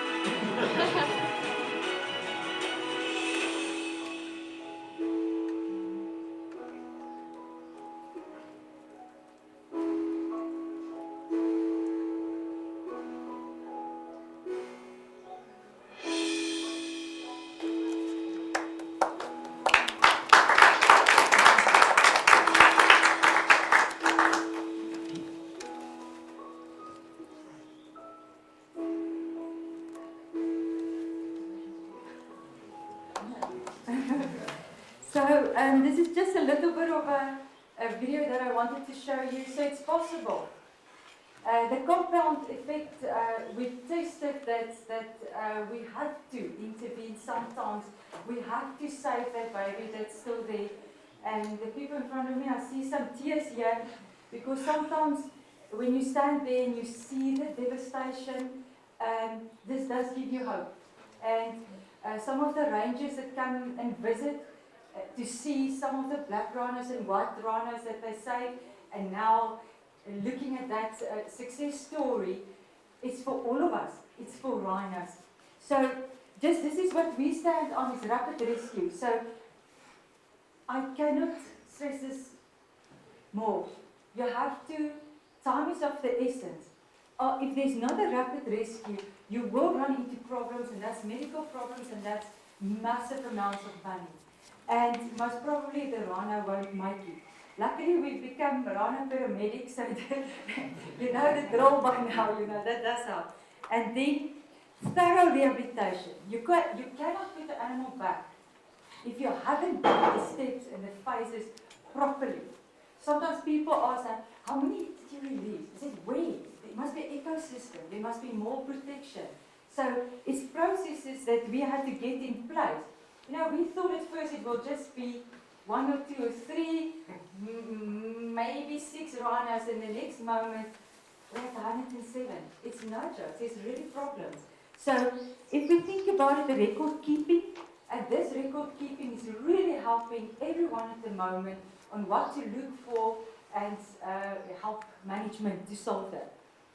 So this is just a little bit of a video that I wanted to show you. So it's possible. The compound effect, we tested that we have to intervene sometimes. We have to save that baby that's still there. And the people in front of me, I see some tears here, because sometimes when you stand there and you see the devastation, this does give you hope. And some of the rangers that come and visit to see some of the black rhinos and white rhinos that they saved, and now looking at that success story, it's for all of us. It's for rhinos. So this is what we stand on, is rapid rescue. So I cannot stress this more. You have to, time is of the essence. If there's not a rapid rescue, you will run into problems, and that's medical problems, and that's massive amounts of money. And most probably the rhino won't make it. Luckily, we've become rhino paramedics, so you know the drill by now, you know, that does help. And then thorough rehabilitation. You cannot put the animal back if you haven't done the steps and the phases properly. Sometimes people ask, how many did you release? I said, where? There must be an ecosystem. There must be more protection. So it's processes that we had to get in place. You know, we thought at first it will just be 1 or 2 or 3, maybe 6 rhinos, and the next moment we have 107. It's no joke. There's really problems. So if we think about it, the record keeping, and this record keeping is really helping everyone at the moment on what to look for and help management to solve that.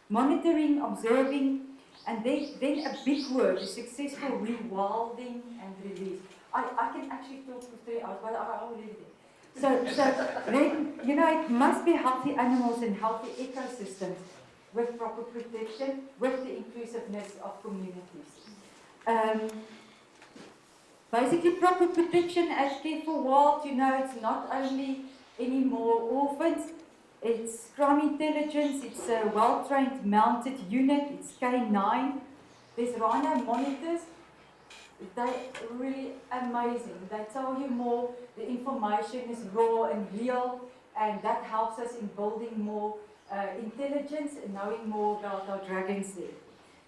Monitoring, observing, and then a big word, a successful rewilding and release. I can actually talk for 3 hours, but I'll leave it. So then, you know, it must be healthy animals and healthy ecosystems with proper protection, with the inclusiveness of communities. Basically, proper protection as Care for Wild, you know, it's not only any more orphans, it's crime intelligence, it's a well-trained mounted unit, it's K9, there's rhino monitors. They're really amazing. They tell you more, the information is raw and real, and that helps us in building more intelligence and knowing more about our dragons there.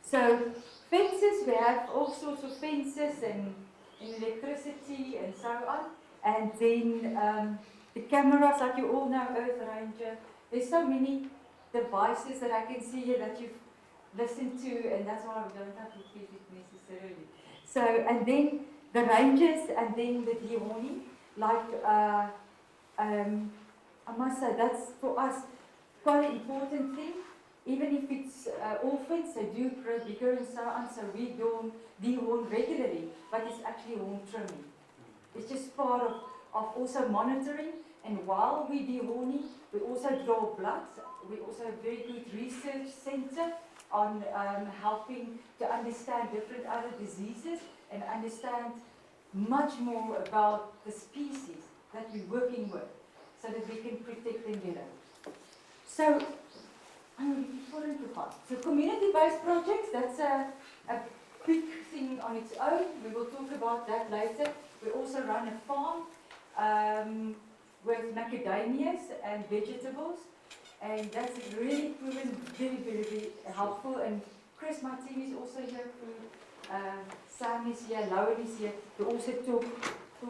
So fences, we have all sorts of fences and electricity and so on. And then the cameras, like you all know, EarthRanger. There's so many devices that I can see here that you've listened to, and that's why we don't have to repeat it necessarily. So, and then the rangers, and then the dehorning, like, I must say, that's for us quite an important thing. Even if it's orphans, they do grow bigger and so on, so we don't dehorn regularly, but it's actually horn trimming. It's just part of also monitoring, and while we dehorning, we also draw blood. We also have a very good research center on helping to understand different other diseases and understand much more about the species that we're working with, so that we can protect them better. So, so community-based projects, that's a big thing on its own. We will talk about that later. We also run a farm with macadamias and vegetables, and that's really proven very, very, very helpful. And Chris, my team, is also here. Sam is here, Lauren is here. We also talk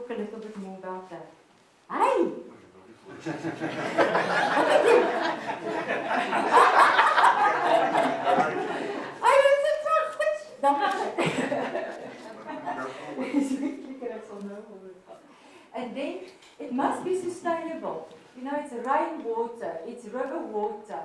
a little bit more about that. Hey! And then it must be sustainable. You know, it's rainwater, it's river water.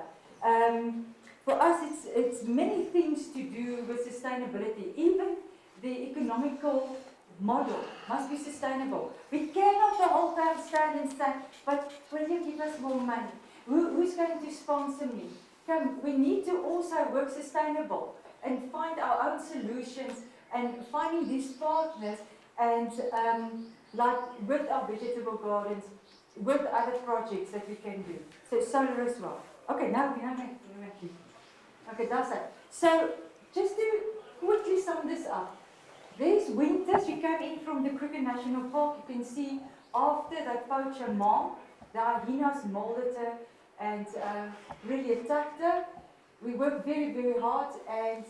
For us, it's many things to do with sustainability. Even the economical model must be sustainable. We cannot the whole time stand and say, but will you give us more money? Who's going to sponsor me? Come, we need to also work sustainable and find our own solutions and finding these partners, and like with our vegetable gardens, with other projects that we can do. So solar as well. Okay, now we have okay, that's it. So just to quickly sum this up. These winters, we came in from the Kruger National Park. You can see after they poach a mom, the hyenas molded her and really attacked her. we worked very, very hard and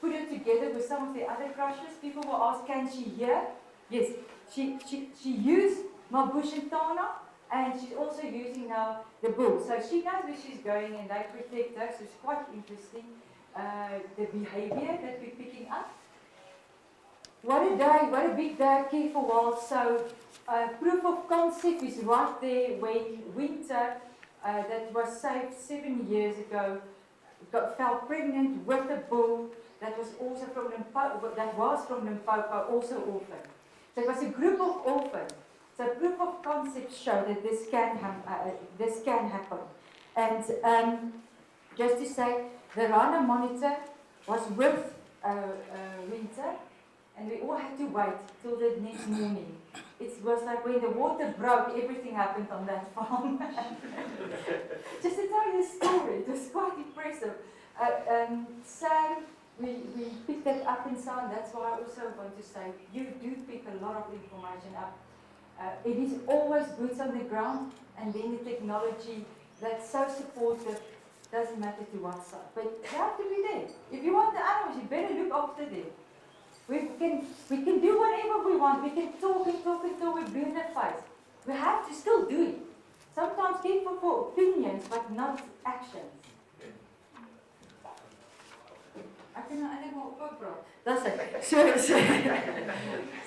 put it together with some of the other crushers. People will ask, can she hear? Yes, she used my bush and Tana, and she's also using now the bull. So she knows where she's going and they protect her, so it's quite interesting, the behavior that we're picking up. What a day, what a big day, Care for Wild. So proof of concept is right there when Winter, that was saved 7 years ago, fell pregnant with a bull that was also from Limpopo, also orphaned. So it was a group of orphans. So proof of concept show that this can happen. And just to say, the Rhino monitor was with Winter, and we all had to wait till the next morning. It was like when the water broke, everything happened on that farm. Just to tell you the story, it was quite impressive. So we picked that up and so on. That's why I also want to say, you do pick a lot of information up. It is always boots on the ground, and then the technology that's so supportive, doesn't matter to what side. But you have to be there. If you want the animals, you better look after them. We can do whatever we want. We can talk until we're blue in the face. We have to still do it. Sometimes people for opinions, but not actions. That's it.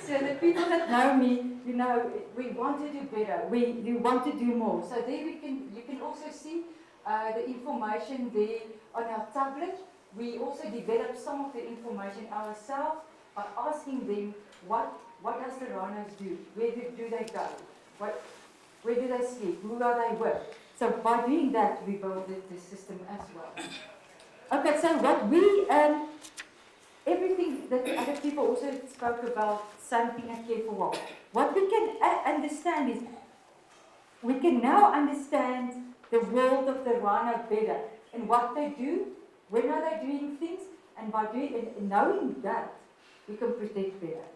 So the people that know me, you know, we want to do better. We want to do more. So there you can also see the information there on our tablet. We also developed some of the information ourselves by asking them what does the rhinos do? Where do they go? Where do they sleep? Who are they with? So by doing that, we build the system as well. Okay, so what we, everything that other people also spoke about, something at Care for Wild. What we can understand is, we can now understand the world of the rhino better and what they do, when are they doing things, and by knowing that, we can protect better.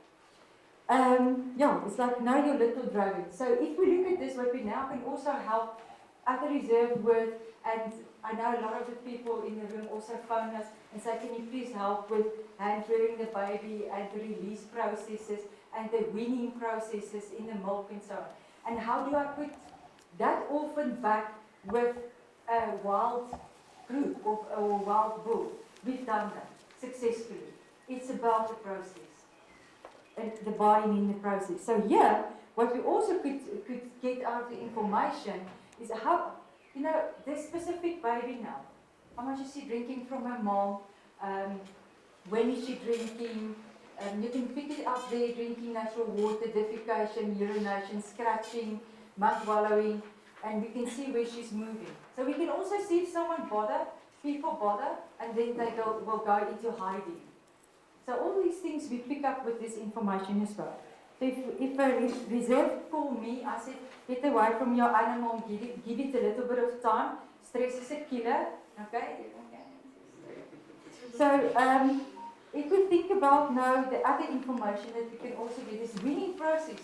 Yeah, it's like know your little dragon. So if we look at this, what we now can also help other reserve with, and I know a lot of the people in the room also phone us and say, can you please help with hand-rearing the baby and the release processes and the weaning processes in the milk and so on. And how do I put that orphan back with a wild group or wild bull? We've done that successfully. It's about the process and the buying in the process. So here, what we also could get out of the information is how, you know, this specific baby now, how much is she drinking from her mom? When is she drinking? You can pick it up there, drinking natural water, defecation, urination, scratching, mud wallowing, and we can see where she's moving. So we can also see if people bother, and then they will go into hiding. So all these things we pick up with this information as well. So if a reserve call me, I said, get away from your animal, give it a little bit of time. Stress is a killer, okay? So if we think about now the other information that we can also get is weaning processes.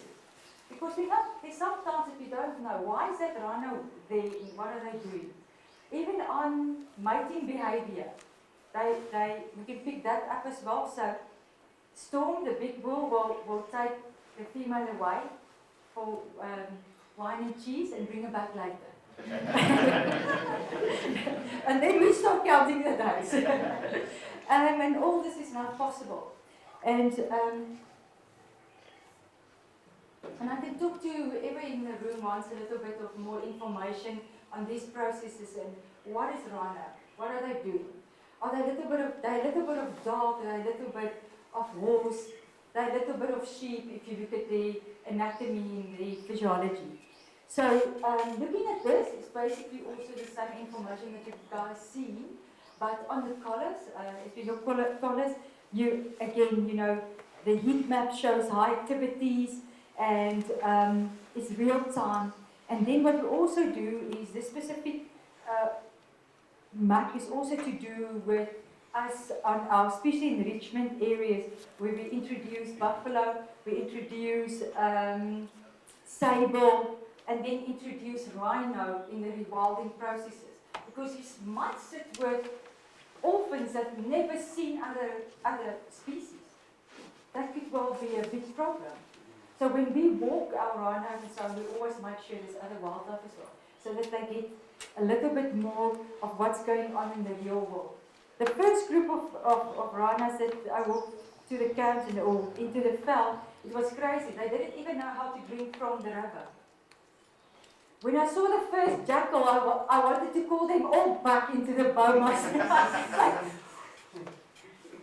Because we know there's sometimes that we don't know, why is that rhino there, what are they doing? Even on mating behavior, we can pick that up as well. So Storm, the big bull, will take the female away for wine and cheese and bring her back later. And then we start counting the days. And all this is now possible. And I can talk to whoever in the room wants a little bit of more information on these processes and what is rhino, what are they doing? Are they a little bit of dog, they're a little bit of horse, they're a little bit of sheep if you look at the anatomy and the physiology. So looking at this is basically also the same information that you guys see, but on the collars, if you look at collars, the heat map shows high activities and it's real time. And then what we also do is the specific map is also to do with us on our species enrichment areas where we introduce buffalo, we introduce sable, and then introduce rhino in the rewilding processes. because you might sit with orphans that have never seen other species. That could well be a big problem. So when we walk our rhinos and so on, we always make sure there's other wildlife as well, so that they get a little bit more of what's going on in the real world. The first group of rhinos that I walked to the camps or into the veld, it was crazy. They didn't even know how to drink from the river. When I saw the first jackal, I wanted to call them all back into the bow myself.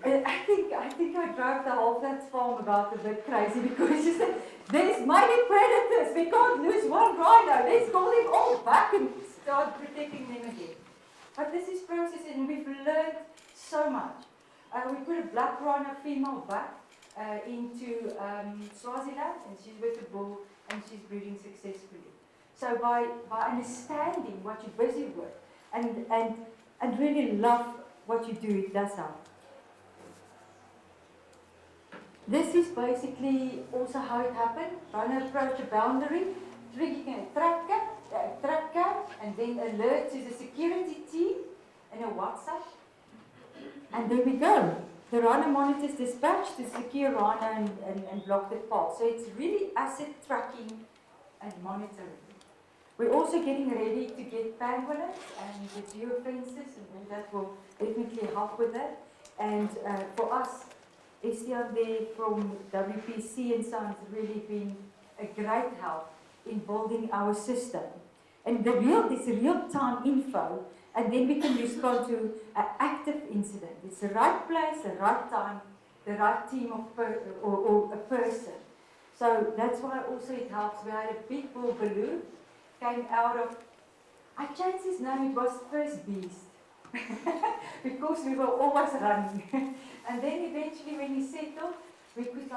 I think I drove the whole that farm about a bit crazy, because she said, there's mighty predators, we can't lose one rhino, let's call them all back and start protecting them again. But this is process, and we've learned so much. We put a black rhino female back into Swaziland, and she's with the bull, and she's breeding successfully. So by understanding what you're busy with and really love what you do, it does help. This is basically also how it happened. Rhino approach a boundary, triggering a track cam, and then alert to the security team in a WhatsApp. And there we go. The rhino monitors dispatched to secure rhino and block the path. So it's really asset tracking and monitoring. We're also getting ready to get pangolins and the geofences, and that will definitely help with that. And for us, Estienne there from WPC and so on has really been a great help in building our system. And it's real-time info, and then we can respond to an active incident. It's the right place, the right time, the right team of or a person. So that's why also it helps. We had a big bull balloon, came out of, I changed his name, it was First Beast, because we were always running. And then eventually when he settled, we could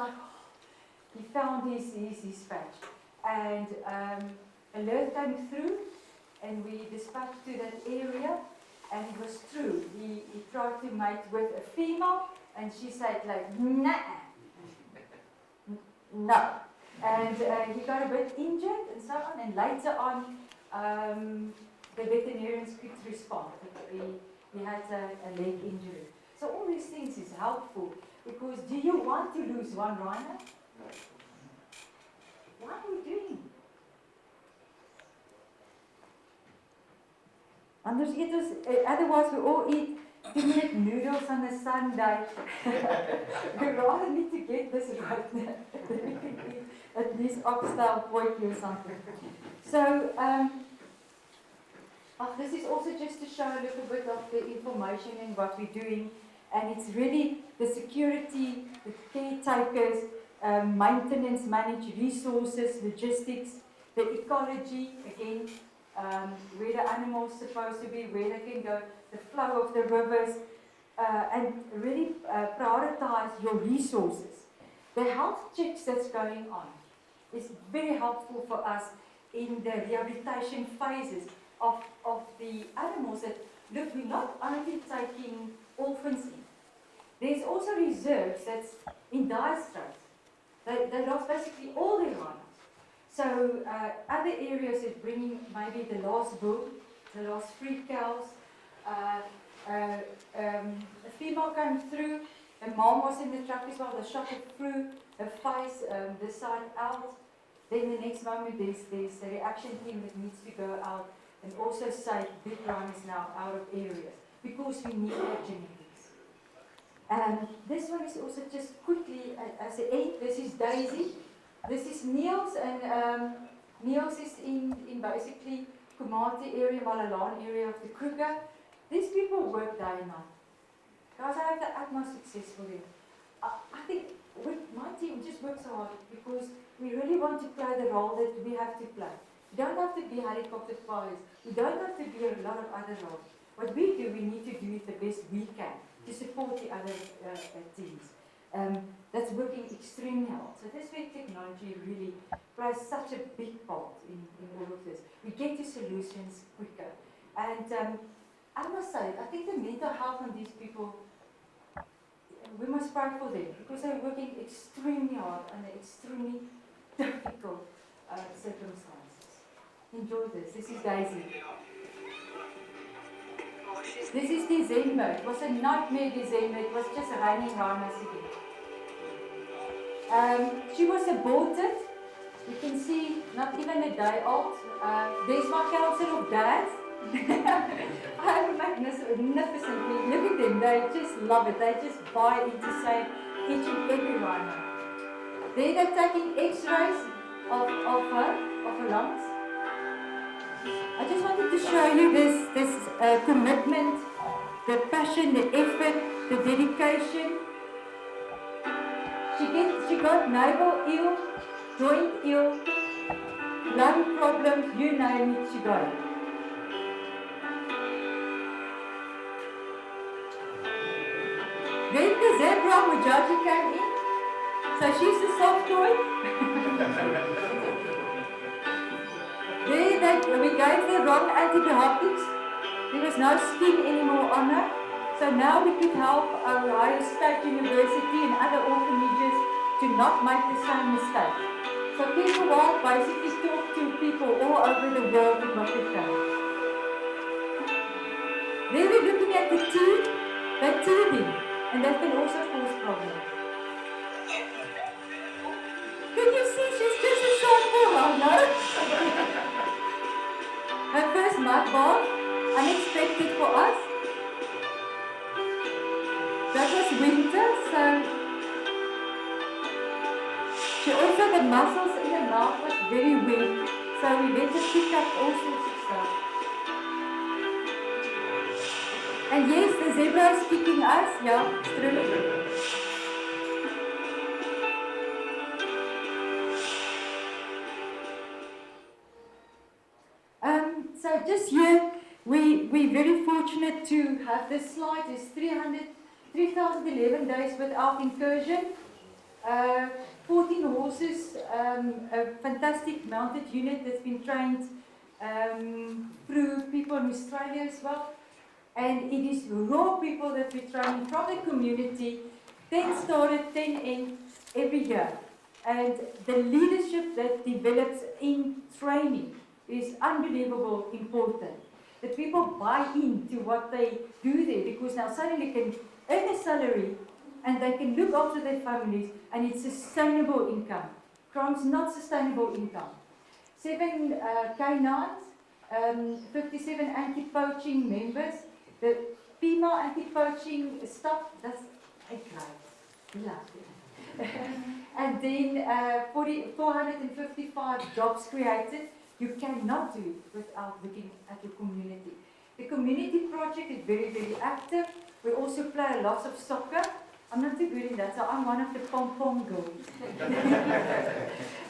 he found his patch. And alert came through, and we dispatched to that area, and it was true. He tried to mate with a female, and she said nah, no. And he got a bit injured and so on, and later on the veterinarians could respond. He had a leg injury. So all these things is helpful, because do you want to lose one rhino? What are we doing? Otherwise we all eat 2-minute noodles on a Sunday. We rather need to get this right now. We can eat at least oxtail poached or something. So this is also just to show a little bit of the information and what we're doing. And it's really the security, the caretakers, maintenance, manage resources, logistics, the ecology, again, where the animals are supposed to be, where they can go, the flow of the rivers, and really prioritize your resources. The health checks that's going on is very helpful for us in the rehabilitation phases of the animals that, look, we're not only taking orphans in. There's also reserves that's in dire straits. They lost basically all their rhinos. So other areas is bringing maybe the last bull, the last 3 cows. A female came through, a mom was in the truck as well, they shot it through her face, the side out. Then the next moment there's a reaction team that needs to go out and also say big rhinos now out of areas, because we need our genetics. And this one is also just quickly as an end. This is Daisy. This is Niels, and Niels is in basically Kumati area, Malalan area of the Kruger. These people work day and night. Guys, I have the utmost success for them. I think my team just works so hard because we really want to play the role that we have to play. We don't have to be helicopter pilots. We don't have to be a lot of other roles. What we do, we need to do it the best we can to support the other teams. That's working extremely hard. So this way technology really plays such a big part in all of this. We get to solutions quicker. And I must say, I think the mental health on these people, we must pray for them, because they're working extremely hard under extremely difficult circumstances. Enjoy this. This is Daisy. This is December. It was a nightmare December. It was just raining rhinos again. She was aborted. You can see not even a day old. There's my council of dads. I'm magnificently. Look at them. They just love it. They just buy into saying each and every rhino. They're taking X-rays of her lungs. I just wanted to show you this commitment, the passion, the effort, the dedication. She got navel ill, joint ill, lung problems, you name it, she got it. Then the zebra Mujaji came in, so she's the soft toy. We gave the wrong antibiotics. There was no skin anymore on her. So now we could help our Ohio State University and other orphanages to not make the same mistake. So people will basically talk to people all over the world with what they found. There we're looking at the teeth. They're teething, and that can also cause problems. Can you see she's just a short girl, no? Her first mud bath, unexpected for us. That was winter, so she also, the muscles in her mouth was very weak, so we let her pick up all sorts of stuff. And yes, the zebra is kicking us, yeah, it's true. So just here, we're very fortunate to have this slide. It's 3,011 days without incursion, 14 horses, a fantastic mounted unit that's been trained through people in Australia as well. And it is raw people that we're training from the community, 10 started, 10 end every year. And the leadership that develops in training is unbelievable important. That people buy into what they do there, because now suddenly they can earn a salary and they can look after their families, and it's sustainable income. Crime's not sustainable income. 7 canines, 57 anti-poaching members. The female anti-poaching staff, that's a great. And then 455 jobs created. You cannot do it without looking at your community. The community project is very, very active. We also play lots of soccer. I'm not too good in that, so I'm one of the pom-pom girls.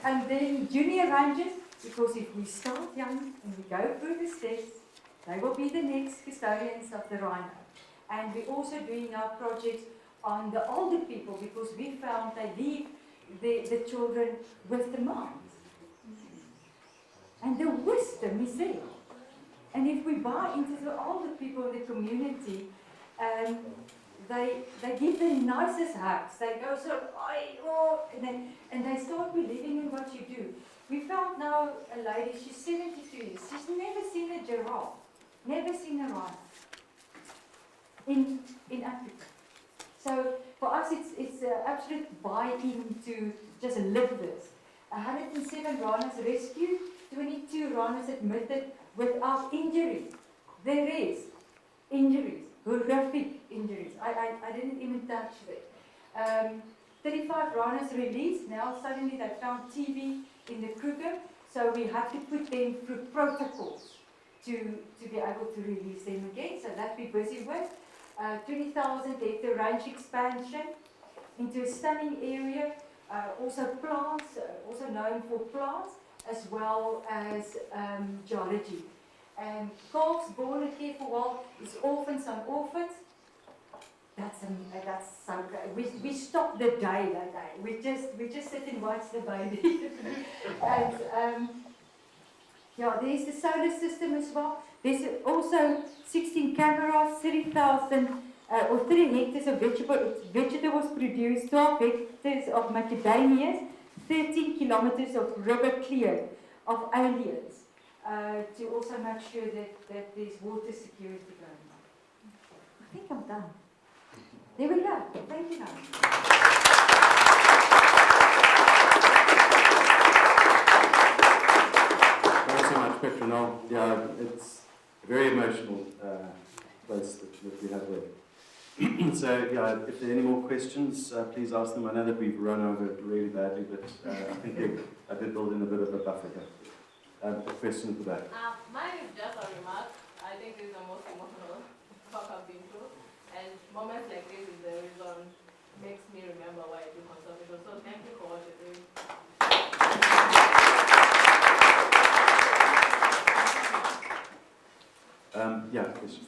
And then junior rangers, because if we start young and we go through the steps, they will be the next custodians of the rhino. And we're also doing our projects on the older people, because we found they leave the children with the minds. And the wisdom is there. And if we buy into the older people in the community, they give the nicest hugs. They go so, and they start believing in what you do. We found now a lady, she's 72 years. She's never seen a giraffe, never seen a rhino in Africa. So for us, it's an absolute buy-in to just live this. 107 rhinos rescued, 22 rhinos admitted without injuries. There is injuries, horrific injuries. I didn't even touch them. 35 rhinos released. Now suddenly they found TB in the Kruger, so we have to put them through protocols to be able to release them again. So that we're busy with. 20,000 hectare range expansion into a stunning area. Also plants, also known for plants, as well as geology. Calves born at Careful Wild is orphans on orphans. That's so great. We stop the day that day. We just sit and watch the baby. And yeah, there's the solar system as well. There's also 16 cameras, 30,000 or 3 hectares of vegetables produced, 12 hectares of macadamias, 13 kilometers of river cleared of aliens, to also make sure that there's water security going on. think I'm done. There we go. Thank you, guys. Thanks so much, Petronel. Yeah, it's a very emotional place that we have there. So, yeah, if there are any more questions, please ask them. I know that we've run over it really badly, but I think I did build in a bit of a buffer here. A question at the back. Mine is just a remark. I think this is the most emotional talk I've been through. And moments like this is the reason makes me remember why I do conservation. So thank you for what you're doing. Yeah, question.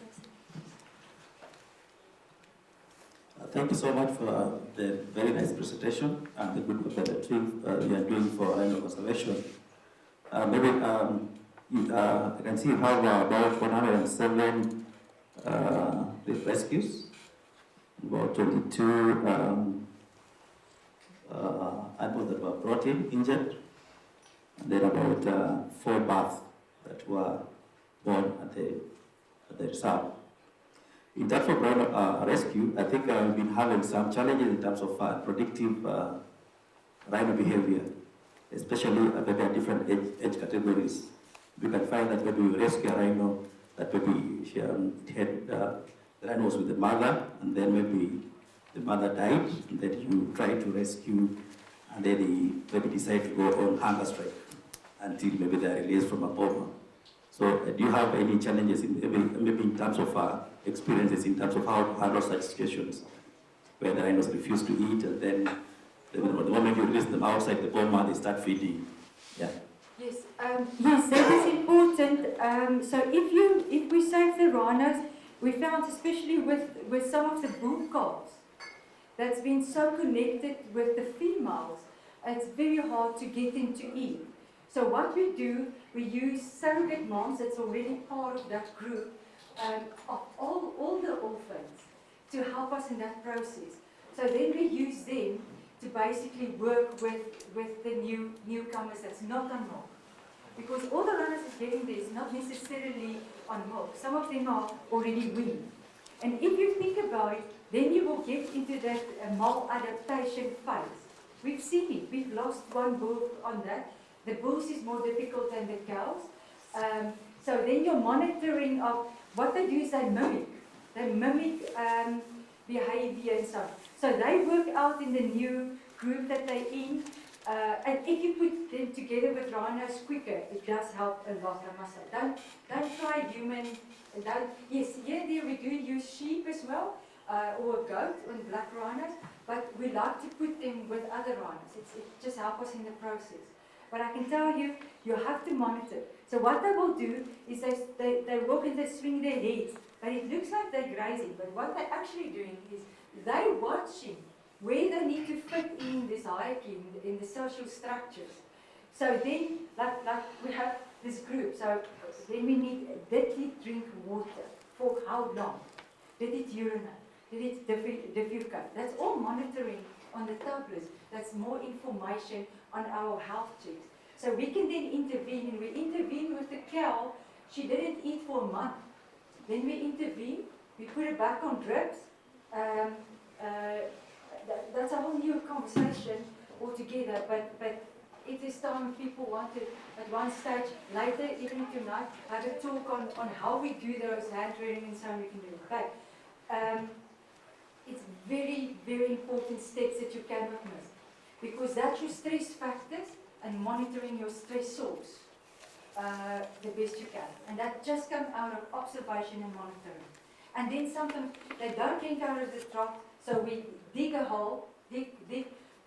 Thank you so much for the very nice presentation and the good work that you are doing for rhino conservation. Maybe I can see you have about 107 rescues, about 22 animals that were brought in injured, and then about 4 baths that were born at the reserve. In terms of rescue, I think we've been having some challenges in terms of predictive rhino behavior, especially maybe at different age categories. We can find that when we rescue a rhino, that maybe she had the rhino was with the mother, and then maybe the mother died, and then you try to rescue, and then he maybe decide to go on hunger strike until maybe they are released from a boma. So do you have any challenges maybe in terms of experiences in terms of how to handle such situations where the rhinos refuse to eat, and then the moment you release them outside the boma, they start feeding? Yeah. Yes, yes, that is important. So if we save the rhinos, we found especially with some of the bull calves that's been so connected with the females, it's very hard to get them to eat. So what we do, we use surrogate moms that's already part of that group of all the orphans to help us in that process. So then we use them to basically work with the newcomers that's not on milk. Because all the runners is getting there is not necessarily on milk. Some of them are already weaned. And if you think about it, then you will get into that maladaptation phase. We've seen it. We've lost one bull on that. The bulls is more difficult than the cows. So then you're monitoring of what they do is they mimic. They mimic behavior and so on. So they work out in the new group that they're in. And if you put them together with rhinos quicker, it does help a lot, I must say. Don't try human. Yes, here there we do use sheep as well, or a goat and black rhinos, but we like to put them with other rhinos. It just helps us in the process. But I can tell you, you have to monitor. So what they will do is they walk and they swing their heads, but it looks like they're grazing. But what they're actually doing is they're watching where they need to fit in this hierarchy, in the social structures. So then, like we have this group, so then we need, did it drink water? For how long? Did it urinate? Did it defecate? That's all monitoring on the tablets. That's more information on our health checks. So we can then intervene, and we intervene with the cow. She didn't eat for a month. Then we intervene, we put her back on drips. That's a whole new conversation altogether, but if there's time people want to, at one stage, later, even tonight, have a talk on how we do those hand training and so on, we can do it. But it's very, very important steps that you cannot miss, because that's your stress factors and monitoring your stress source the best you can. And that just comes out of observation and monitoring. And then sometimes they don't drink out of the trough, so we dig a hole,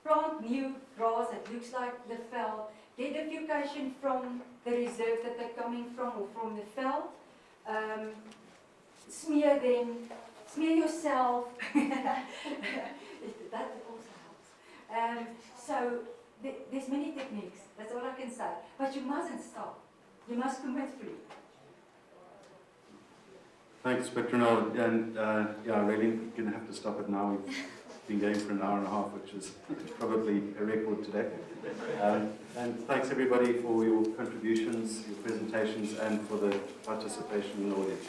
plant new grass that looks like the veld, get defecation from the reserve that they're coming from or from the veld, smear them, smear yourself. That also helps. So there's many techniques, that's all I can say. But you mustn't stop. You must commit fully. Thanks, Petronel. And yeah, really, you're going to have to stop it now. We've been going for an hour and a half, which is probably a record today. And thanks, everybody, for your contributions, your presentations, and for the participation in the audience.